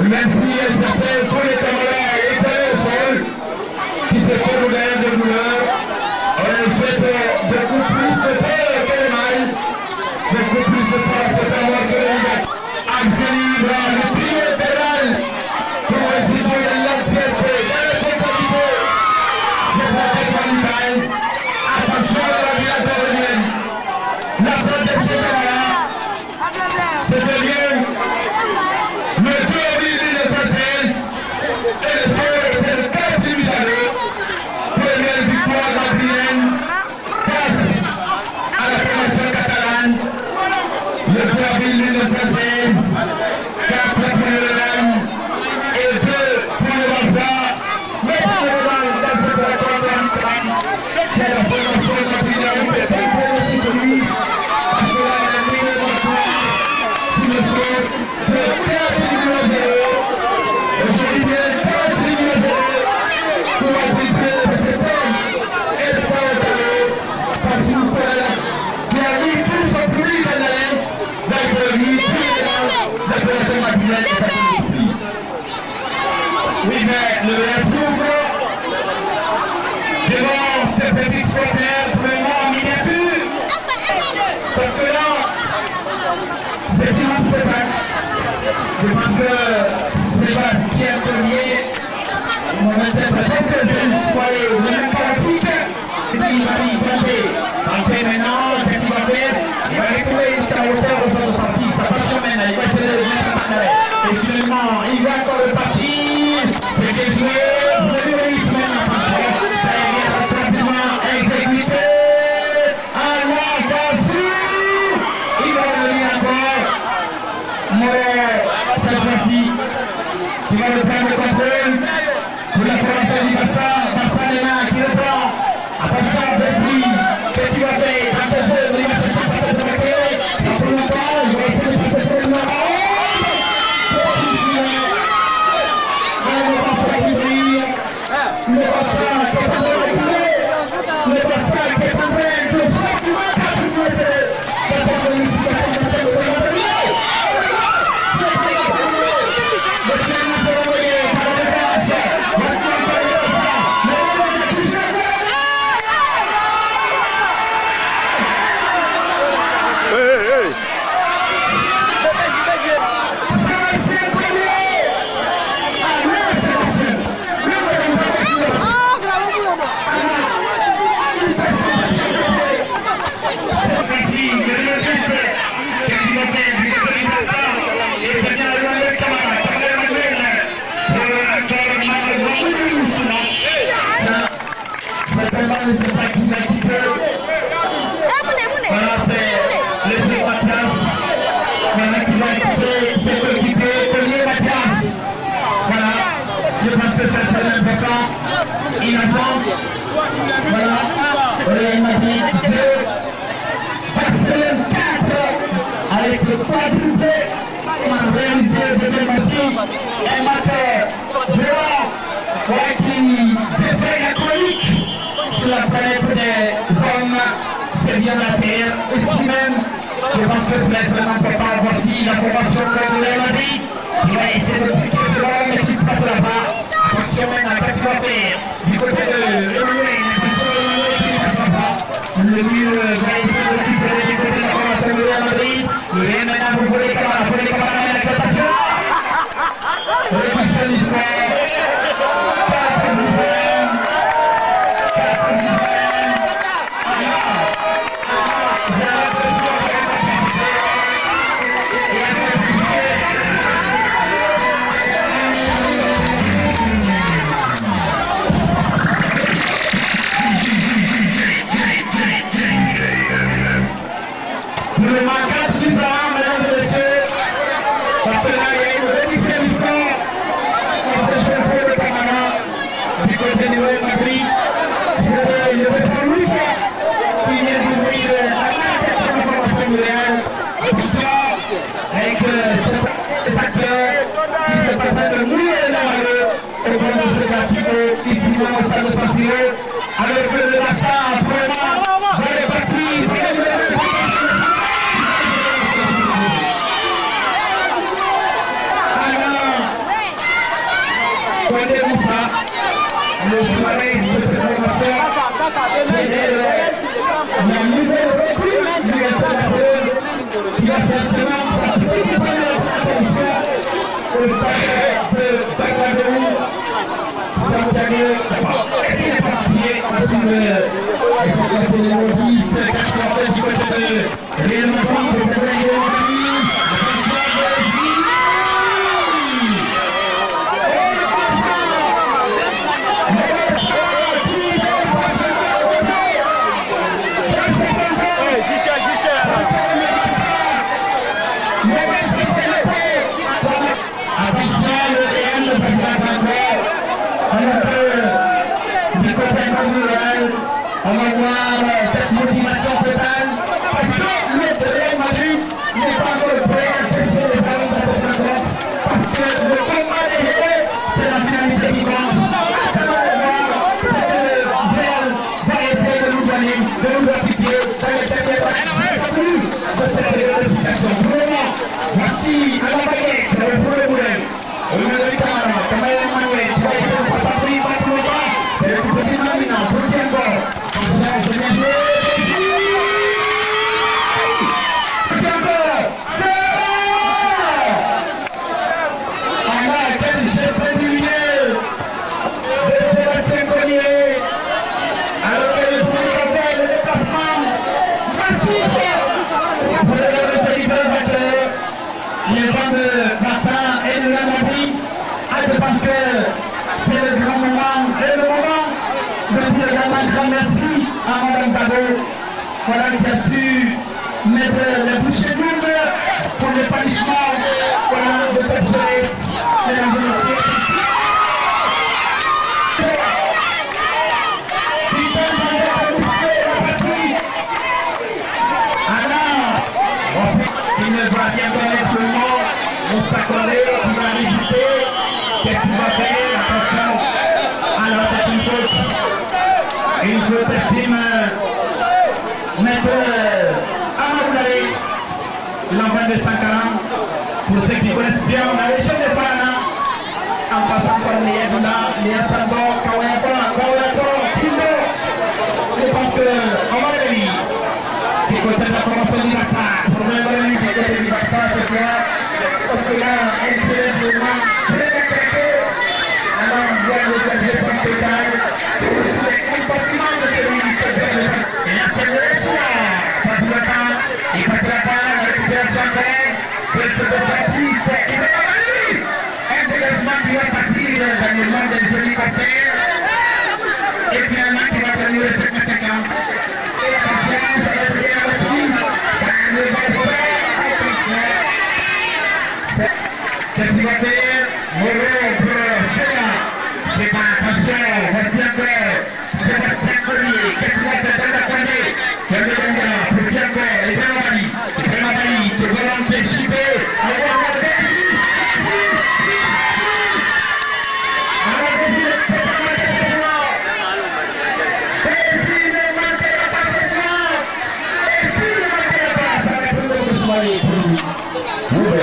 Merci à certains, tous les camarades et téléphone qui se font derrière de douleur. On les souhaite beaucoup plus de paix que les mal, beaucoup plus de force que savoir que les gens. Accès libre, le prix fédéral pour restituer de l'anxiété, de la comptabilité, de la réforme, attention à la vie humaine. La protection de la c'est devient le 2 avril 1916 et le sport était le 4 du Misano, première victoire madrilène face à la formation catalane. Le 2 avril 1916, 4 pour le Real et 2 pour le Barça. Mais pour le Real, dans cette rencontre, c'est la formation madrilène qui est très positive pour lui. Parce que là, la meilleure victoire sur le sport, le 4-0. Aujourd'hui, bien 4-0 pour arbitrer cette poste et le sport parce qu'il a mis tout son public en haleine d'être lui, tous les gens, la fédération madrilène et sa philosophie. Oui, mais le Real souffre devant ces petits supporters vraiment en miniature. Parce que là, c'est une autre spectacle. Je pense que Sébastien Collier, mon interprète, c'est une soirée vraiment chaotique. Il va y tomber en fait maintenant, qu'est-ce qu'il va faire? Il va retrouver sa hauteur au fond de sa piste, sa passe chemin, il va essayer de mettre en arrêt. Et finalement, il va encore repartir. C'est bien joué, vous avez vu le rythme en franchement. Ça y est, bien rapidement exécuté. Il va revenir encore. Mais cette fois-ci, il va le prendre le contrôle pour la formation du Barça. Barça Léna qui reprend. Attention, Petit, qu'est-ce qu'il va faire? Attention, il va chercher un peu de paquet. Ça fait longtemps, il va essayer de passer pour le Nord. Le Barça qui est en train de reculer. Le Barça qui est en train de pratiquement continuer sa qualification de cette compétition. C'est pas qui l'a quitté. Voilà, c'est les jeux Mathias. Voilà qui l'a quitté, c'est l'équipe Collier Mathias. Voilà, je pense que c'est important. Il attend. Voilà, il m'a dit 2. Barcelone 4. Avec le quadruplé, on a réalisé de même aussi un matin vraiment qui défait la chronique. Sur la planète des hommes, c'est bien la Terre. Ici même, je pense que c'est extrêmement important. Voici la formation de Real Madrid. Il va essayer de piquer ce ballon, mais qui se passe là-bas. Attention maintenant, qu'est-ce qu'il va faire? Du côté de Emmanuel, attention Emmanuel qui ne passe pas. Le mur va essayer de récupérer du côté de la formation de Real Madrid. Le Real maintenant, vous voulez les camarades, mais l'exploitation. Réduction du soir. Avec les acteurs qui sont en train de mouiller les malheureux au point de ce classique ici au stade de San Siro avec le Barça vraiment dans les parties. Alors, Il y a une nouvelle recrue du ambassadeur qui va faire vraiment sa toute première apparition au stade de Bagdadou. Santiago, est-ce qu'il n'est pas parti? Parce que c'est le Lodi, c'est le 93 du côté de Réal Madrid, c'est le Real Madrid. On va voir cette motivation totale parce que le Real Madrid n'est pas encore prêt à tester les ballons de cette rencontre parce que le combat des héros, c'est la finalité qui commence. Attendons de voir ce que le Real va essayer de nous donner, de nous appliquer dans les derniers matchs de cette qualification. Pour le moment, voici à la baguette, le fou de Moulin, au milieu de Camara, Kamel Emmanuel, qui va essayer de passer par le bas, c'est le petit Mamina, pour le encore. Parce que c'est le grand moment et le moment de dire également un grand merci à Mme Bado, voilà, qui a su mettre les bouchées doubles pour l'épanouissement de cette jeunesse. Mesdames et messieurs. Il ne va bien connaître tout le monde, on s'accorder, il va visiter. Qu'est-ce qu'il va faire? Attention. Alors c'est une faute estime maître Amaoulari, l'envoi de 140. Pour ceux qui connaissent bien, on a les chaînes de Fana. En passant par les Sando, Kawayako, Kindo. Je pense qu'on va le lire. Du côté de la promotion du Barça. Pour le moment, du côté du Barça ce soir. Parce que là, elle fait le moment. Dans le monde des hélicoptères et finalement qui va tenir le 50-50 et la patience est bien reprise dans le qu'est-ce qu'il va faire? Moreau pour Sela, c'est pas attention, voici encore Sébastien Collier, qu'est-ce qu'il va faire dans la poignée? Pour qui encore? Et Benamali, pour volonté chipée,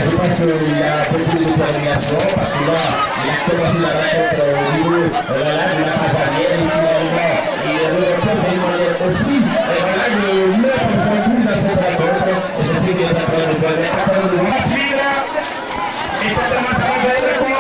je pense qu'il y a beaucoup de détermination parce que là, il a commencé la rencontre au niveau de la Pazanière et finalement, il retrouve vraiment aussi le meilleur performance dans cette rencontre et c'est ce qui est en train de permettre de suivre et certainement ça va être pour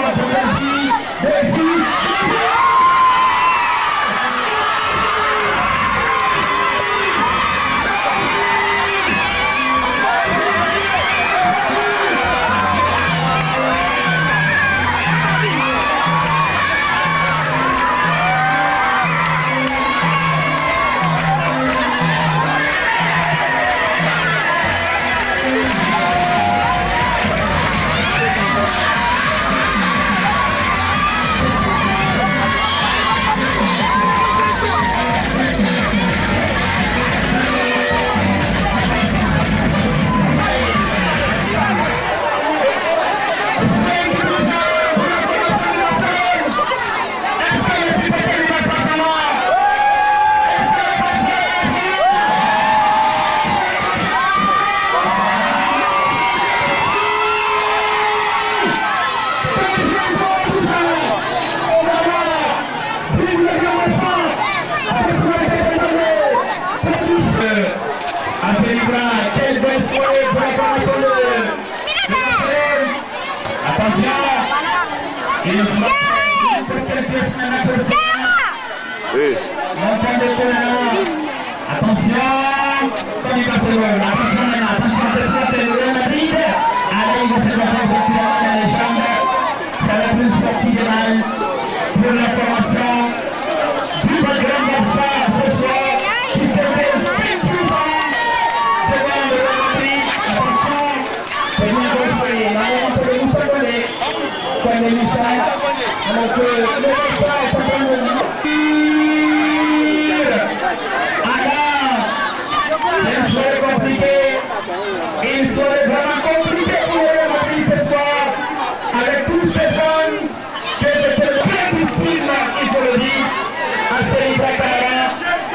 Il serait vraiment compliqué pour le mobiliser ce soir avec tous ces jeunes qui étaient très difficiles, il faut le dire, à Sénégal Canada.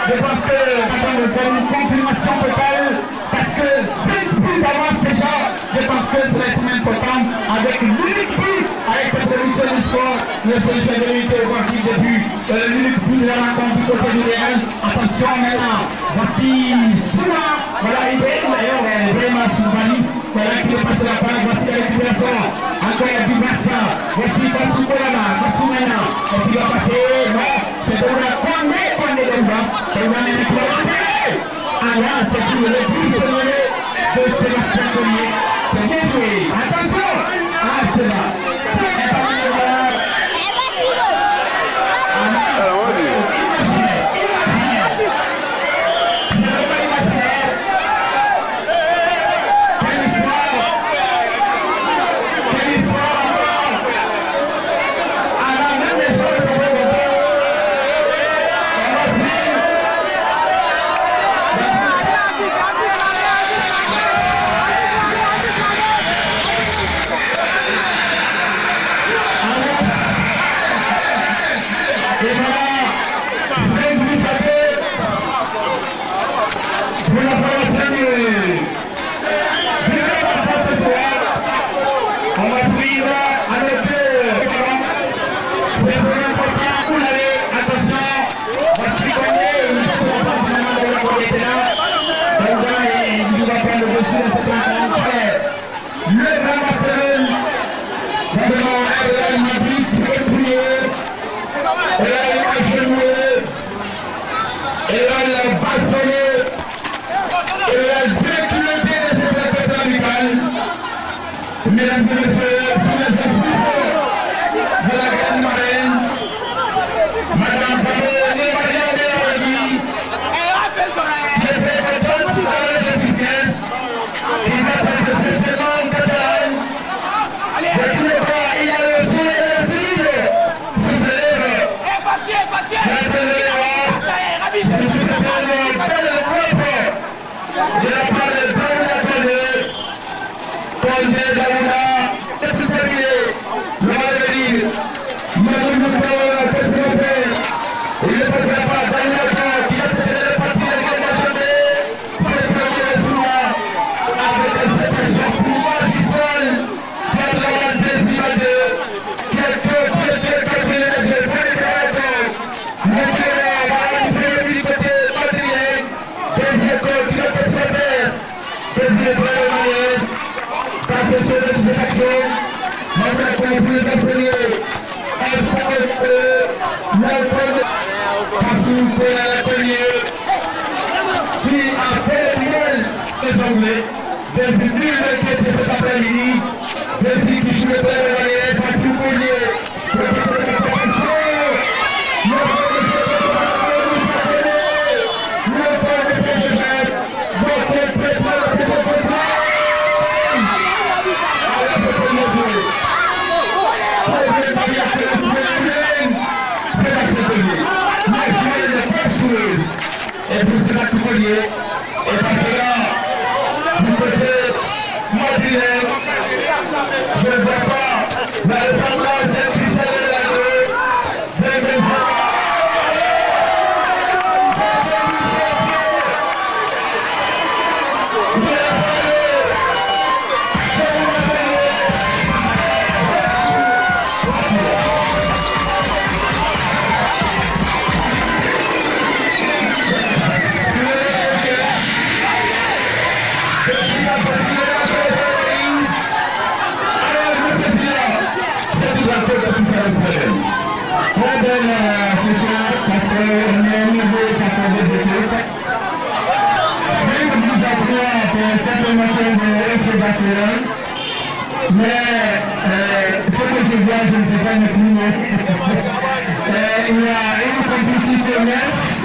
Je pense que nous avons une confirmation totale parce que 5 buts d'avance déjà, je pense que c'est la semaine importante avec l'unique but, avec cette production du soir, le sélection de l'unité offensive de but, l'unique but de la rencontre du côté du Real. Attention maintenant, voici Souma, voilà Ibrahim d'ailleurs, vraiment Soumani, voilà qui est passé la balle, voici la récupération, encore du Barça, voici Basoukolana, Bassoumena, est-ce qu'il va passer? Non, c'est de la Kwame Demba, et on va les récupérer. Ah là, c'est tout le plus sonné de Sébastien Collier, c'est bien joué, attention, ah c'est là, c'est pas mesdames et messieurs, sous les auspices de la grande marraine, Madame Pablo Névadia Béaragui, qui fait de toute sa résistance, qui m'appelle de cette demande catalane. De tous les cas, il y a le sourire et le sourire sous ses lèvres. Maintenant, c'est tout simplement belle frappe de la part de Paul Lacazette. Paul Nézaouna, c'est tout terminé. Le mal de dire, Madame Moukawala, qu'est-ce qu'on fait? Il ne passera pas dans le cas qui a fait le parti de la Chambre. C'est terminé souvent avec cette personne pour moi, j'y suis par la deuxième de quelques cabinets de jeu. Vous les travailleurs, maintenant, on va aller du côté matériel, des écoles qui ont été faites, des écoles moyennes. Parce que c'est de cette action, maintenant qu'on a pu les appeler, elle parle de l'alcool partout pour l'atelier qui a fait miel des Anglais, des nuls qui étaient cet après-midi, des filles qui jouaient dans les manières partout pour lier, pour cette compétition. Et pour cela tout relié, et parce que là, du côté madrilène, je ne vois pas la ressemblance d'un Christian de la Deux, d'un Benzema.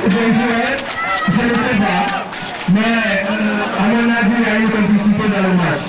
je ne sais pas. Mais à mon avis, il y a une complicité dans le match.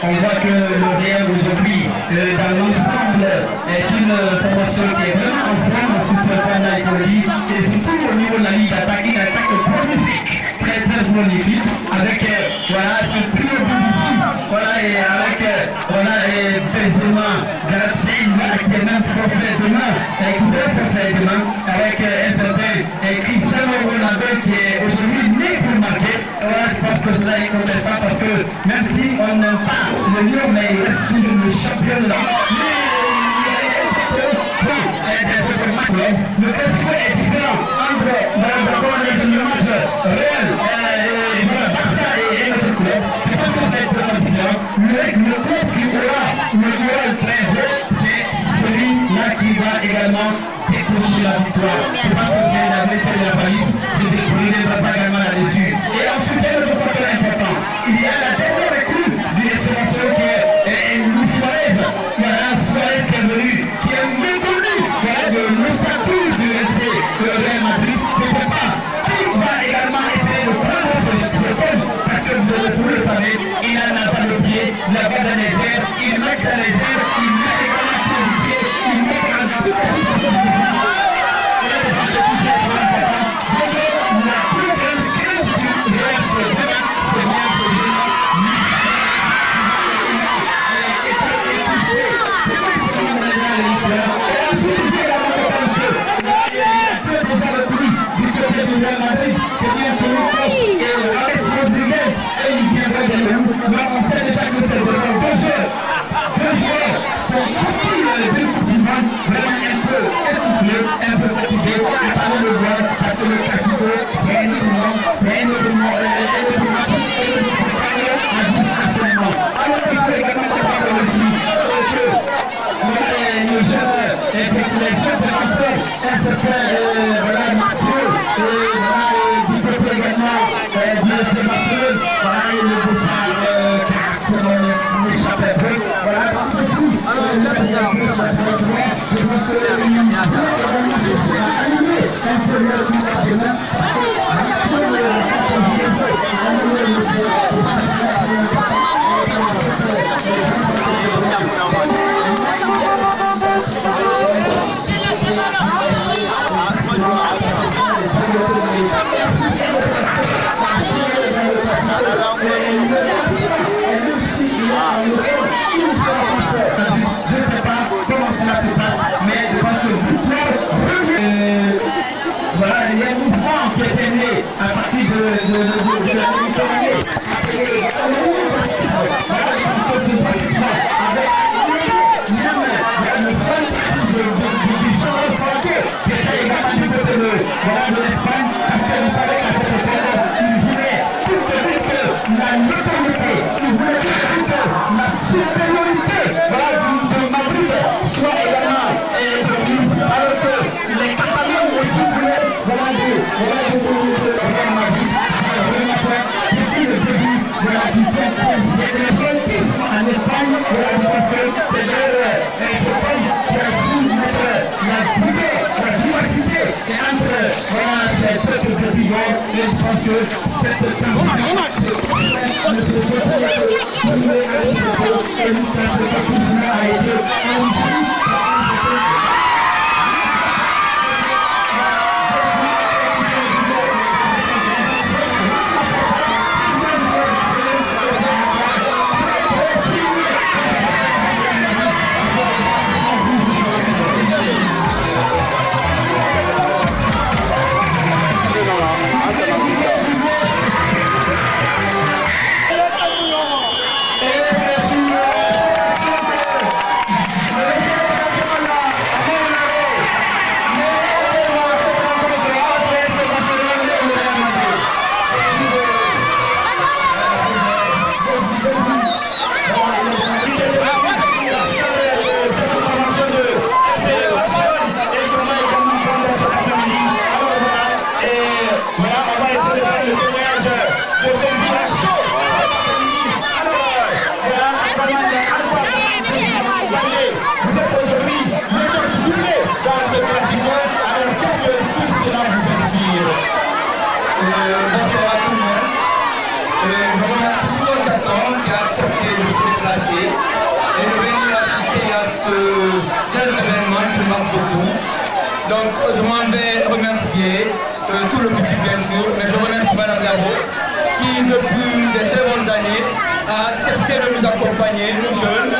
On voit que le réel aujourd'hui, dans l'ensemble, est une formation qui est vraiment en forme sur le plan de l'écologie et surtout au niveau de la ligne d'attaque, une attaque prolifique, très prolifique, avec voilà, ce trio ici, voilà, et avec voilà, et Benzema, Gareth Bale, qui est même forfait demain, et qui sera forfait demain, avec un certain Christian Ronaldo qui est aujourd'hui né pour marquer. Voilà, je pense que cela est contestable parce que même si on n'aime pas le Lyon, mais il reste toujours le champion de la le classico est différent entre le match réel et le Barça et notre club. Je pense que ça va être vraiment différent. Le club qui aura le plein jeu, c'est celui-là qui va également décrocher la victoire. Je pense que c'est la maîtrise de la police de découvrir les papas également là-dessus. Et ensuite, il y a le facteur important. Il y a la dernière recrue du restauration qui est Luis Suarez. Il y a un Suarez qui est venu, qui est méconnu. De l'ossature du FC de Real Madrid, je ne sais pas qui va également essayer de prendre ce thème parce que vous le savez, il n'en a pas le pied, il n'a pas dans les airs, il met dans les airs, il met également sur le pied, il met en toute la situation. Il a des gens de toucher sur la tête. Donc la plus grande crainte du Real, c'est bien Real Madrid, c'est bien Toni et Alex Rodriguez et il viendra de nous. Mais on sait déjà que c'est vraiment deux joueurs sont sortis de Coupe du Monde vraiment un peu essoufflés, un peu fatigués, et pas de le voir parce que le Classico c'est un événement, match et le préparer à vivre absolument. Alors il faut également préparer aussi que le jeune défenseur, un certain Mathieu, du côté également de ce Mathieu, voilà, et le Boussard, qui m'échappe un peu, voilà, à partir de la Donc je m'en vais remercier tout le public bien sûr, mais je remercie Madame Labo qui depuis de très bonnes années a accepté de nous accompagner, nous jeunes,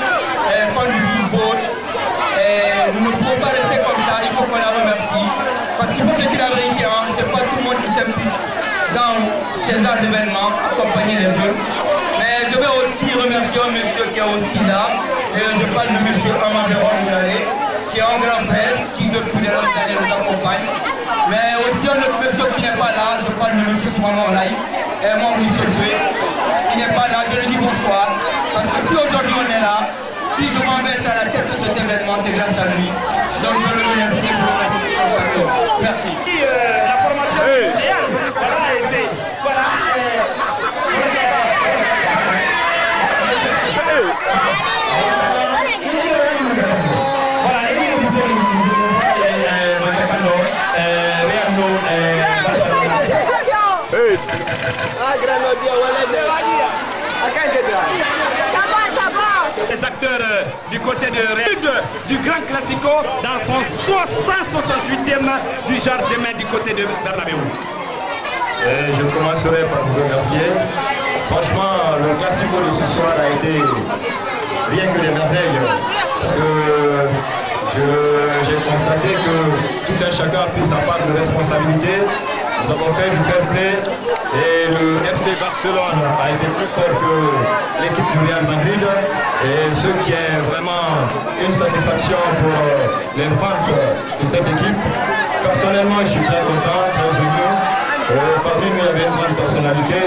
fans du football. Et nous ne pouvons pas rester comme ça, il faut qu'on la remercie. Parce qu'il faut se dire la vérité, hein, c'est pas tout le monde qui s'implique dans ces genres d'événements, accompagner les jeunes. Mais je vais aussi remercier un monsieur qui est aussi là, et je parle de monsieur Amadou Moulane, qui est un grand frère, qui depuis de longues années nous accompagne. Mais aussi un autre monsieur qui n'est pas là, je parle de monsieur Simon Laï, et mon monsieur Suez, qui n'est pas là, je lui dis bonsoir. Parce que si aujourd'hui on est là, si je m'en vais être à la tête de cet événement, c'est grâce à lui. Donc je le remercie et je vous remercie de tout ça. Merci. La formation voilà, a été. Voilà. Les acteurs du côté de Réud du Grand Classico dans son 168e du genre demain du côté de Bernabéu. Je commencerai par vous remercier. Franchement, le Classico de ce soir a été rien que des merveilles. Parce que j'ai constaté que tout un chacun a pris sa part de responsabilité. Nous avons fait du fair play et le FC Barcelone a été plus fort que l'équipe du Real Madrid. Et ce qui est vraiment une satisfaction pour les fans de cette équipe. Personnellement, je suis très content, très heureux. Parmi nous, il y avait une grande personnalité.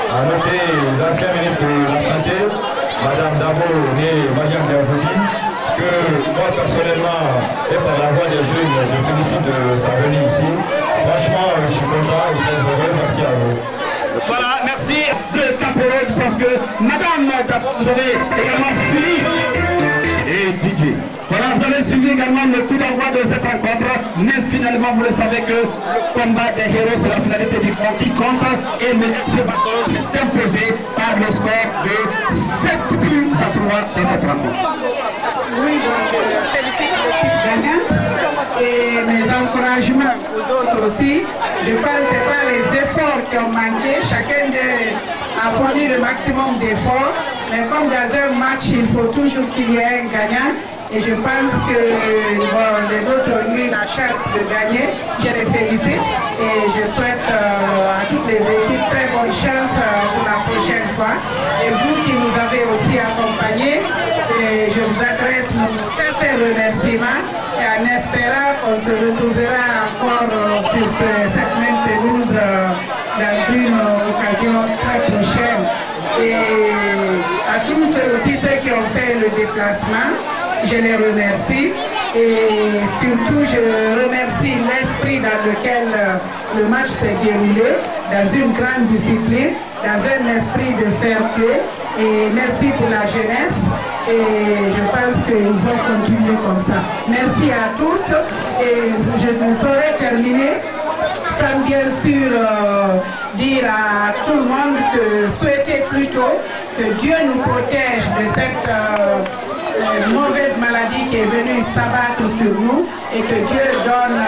À noter l'ancien ministre de la Santé, Madame Dabo et Mariam Diaboudi, que moi personnellement et par la voix des jeunes, je félicite de sa venue ici. Franchement, je suis content et très heureux. Merci à vous. Voilà, merci de Caporode parce que Madame Dabo, vous avez également suivi. Et DJ. Voilà, vous avez suivi également le coup d'envoi de cette rencontre. Mais finalement, vous le savez que le combat des héros, c'est la finalité du camp qui compte. Et le FC Barcelone s'est imposé par le score de 7 buts à 3 dans cette rencontre. Oui, donc je félicite l'équipe gagnante et mes encouragements aux autres aussi. Je pense que ce n'est pas les efforts qui ont manqué. Chacun a fourni le maximum d'efforts. Mais comme dans un match, il faut toujours qu'il y ait un gagnant. Et je pense que les autres ont eu la chance de gagner. Je les félicite et je souhaite à toutes les équipes très bonne chance pour la prochaine fois. Et vous qui nous avez aussi accompagnés, et je vous adresse mon sincère remerciement et en espérant qu'on se retrouvera encore sur cette même pelouse dans une occasion très prochaine. Et à tous aussi ceux qui ont fait le déplacement, je les remercie et surtout je remercie l'esprit dans lequel le match s'est déroulé, dans une grande discipline, dans un esprit de fair play. Et merci pour la jeunesse et je pense qu'ils vont continuer comme ça. Merci à tous et je ne saurais terminer sans bien sûr dire à tout le monde que souhaiter plutôt que Dieu nous protège de cette mauvaise maladie qui est venue s'abattre sur nous et que Dieu donne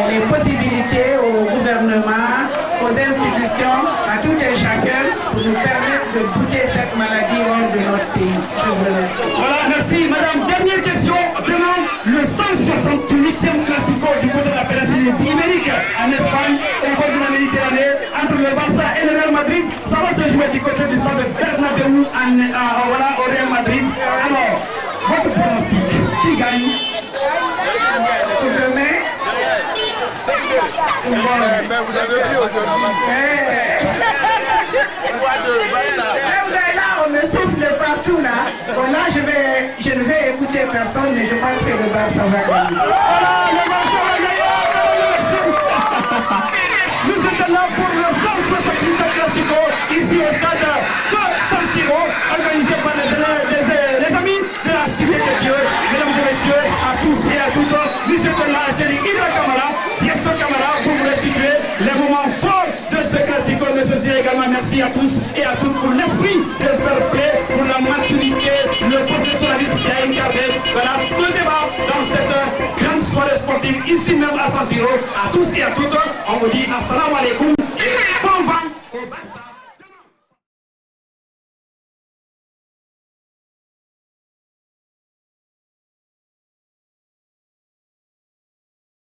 les possibilités au gouvernement, aux institutions, à tout un chacun pour nous permettre de goûter cette maladie hors de notre pays. Je vous remercie. Voilà, merci madame. Dernière question. Demain, le 168e Classico du côté de la péninsule ibérique en Espagne, au bord de la Méditerranée, entre le Barça et le Real Madrid. Ça va se jouer du côté du stade Bernabéu au Real Madrid. Alors, votre pronostic, qui gagne? Pour demain, vous avez vu aujourd'hui. Vous êtes là, on me souffle partout là. Bon là, je ne vais écouter personne, mais je pense que le Barça va gagner. Voilà, le Barça va gagner. Nous sommes là pour le 168e Classico, ici au stade de San Siro, organisé par les amis de la Cité de Dieu. Mesdames et messieurs, à tous et à toutes, nous sommes là, c'est Ibra Kamara, Tiesto Kamara, pour vous restituer les moments forts de ce Classico. Mais ceci également, merci à tous et à toutes pour l'esprit de fair play, pour la maturité, le professionnalisme qui a incarné. Voilà, le débat dans cette grande soirée sportive, ici même à San Siro. À tous et à toutes, on vous dit assalamu alaikum.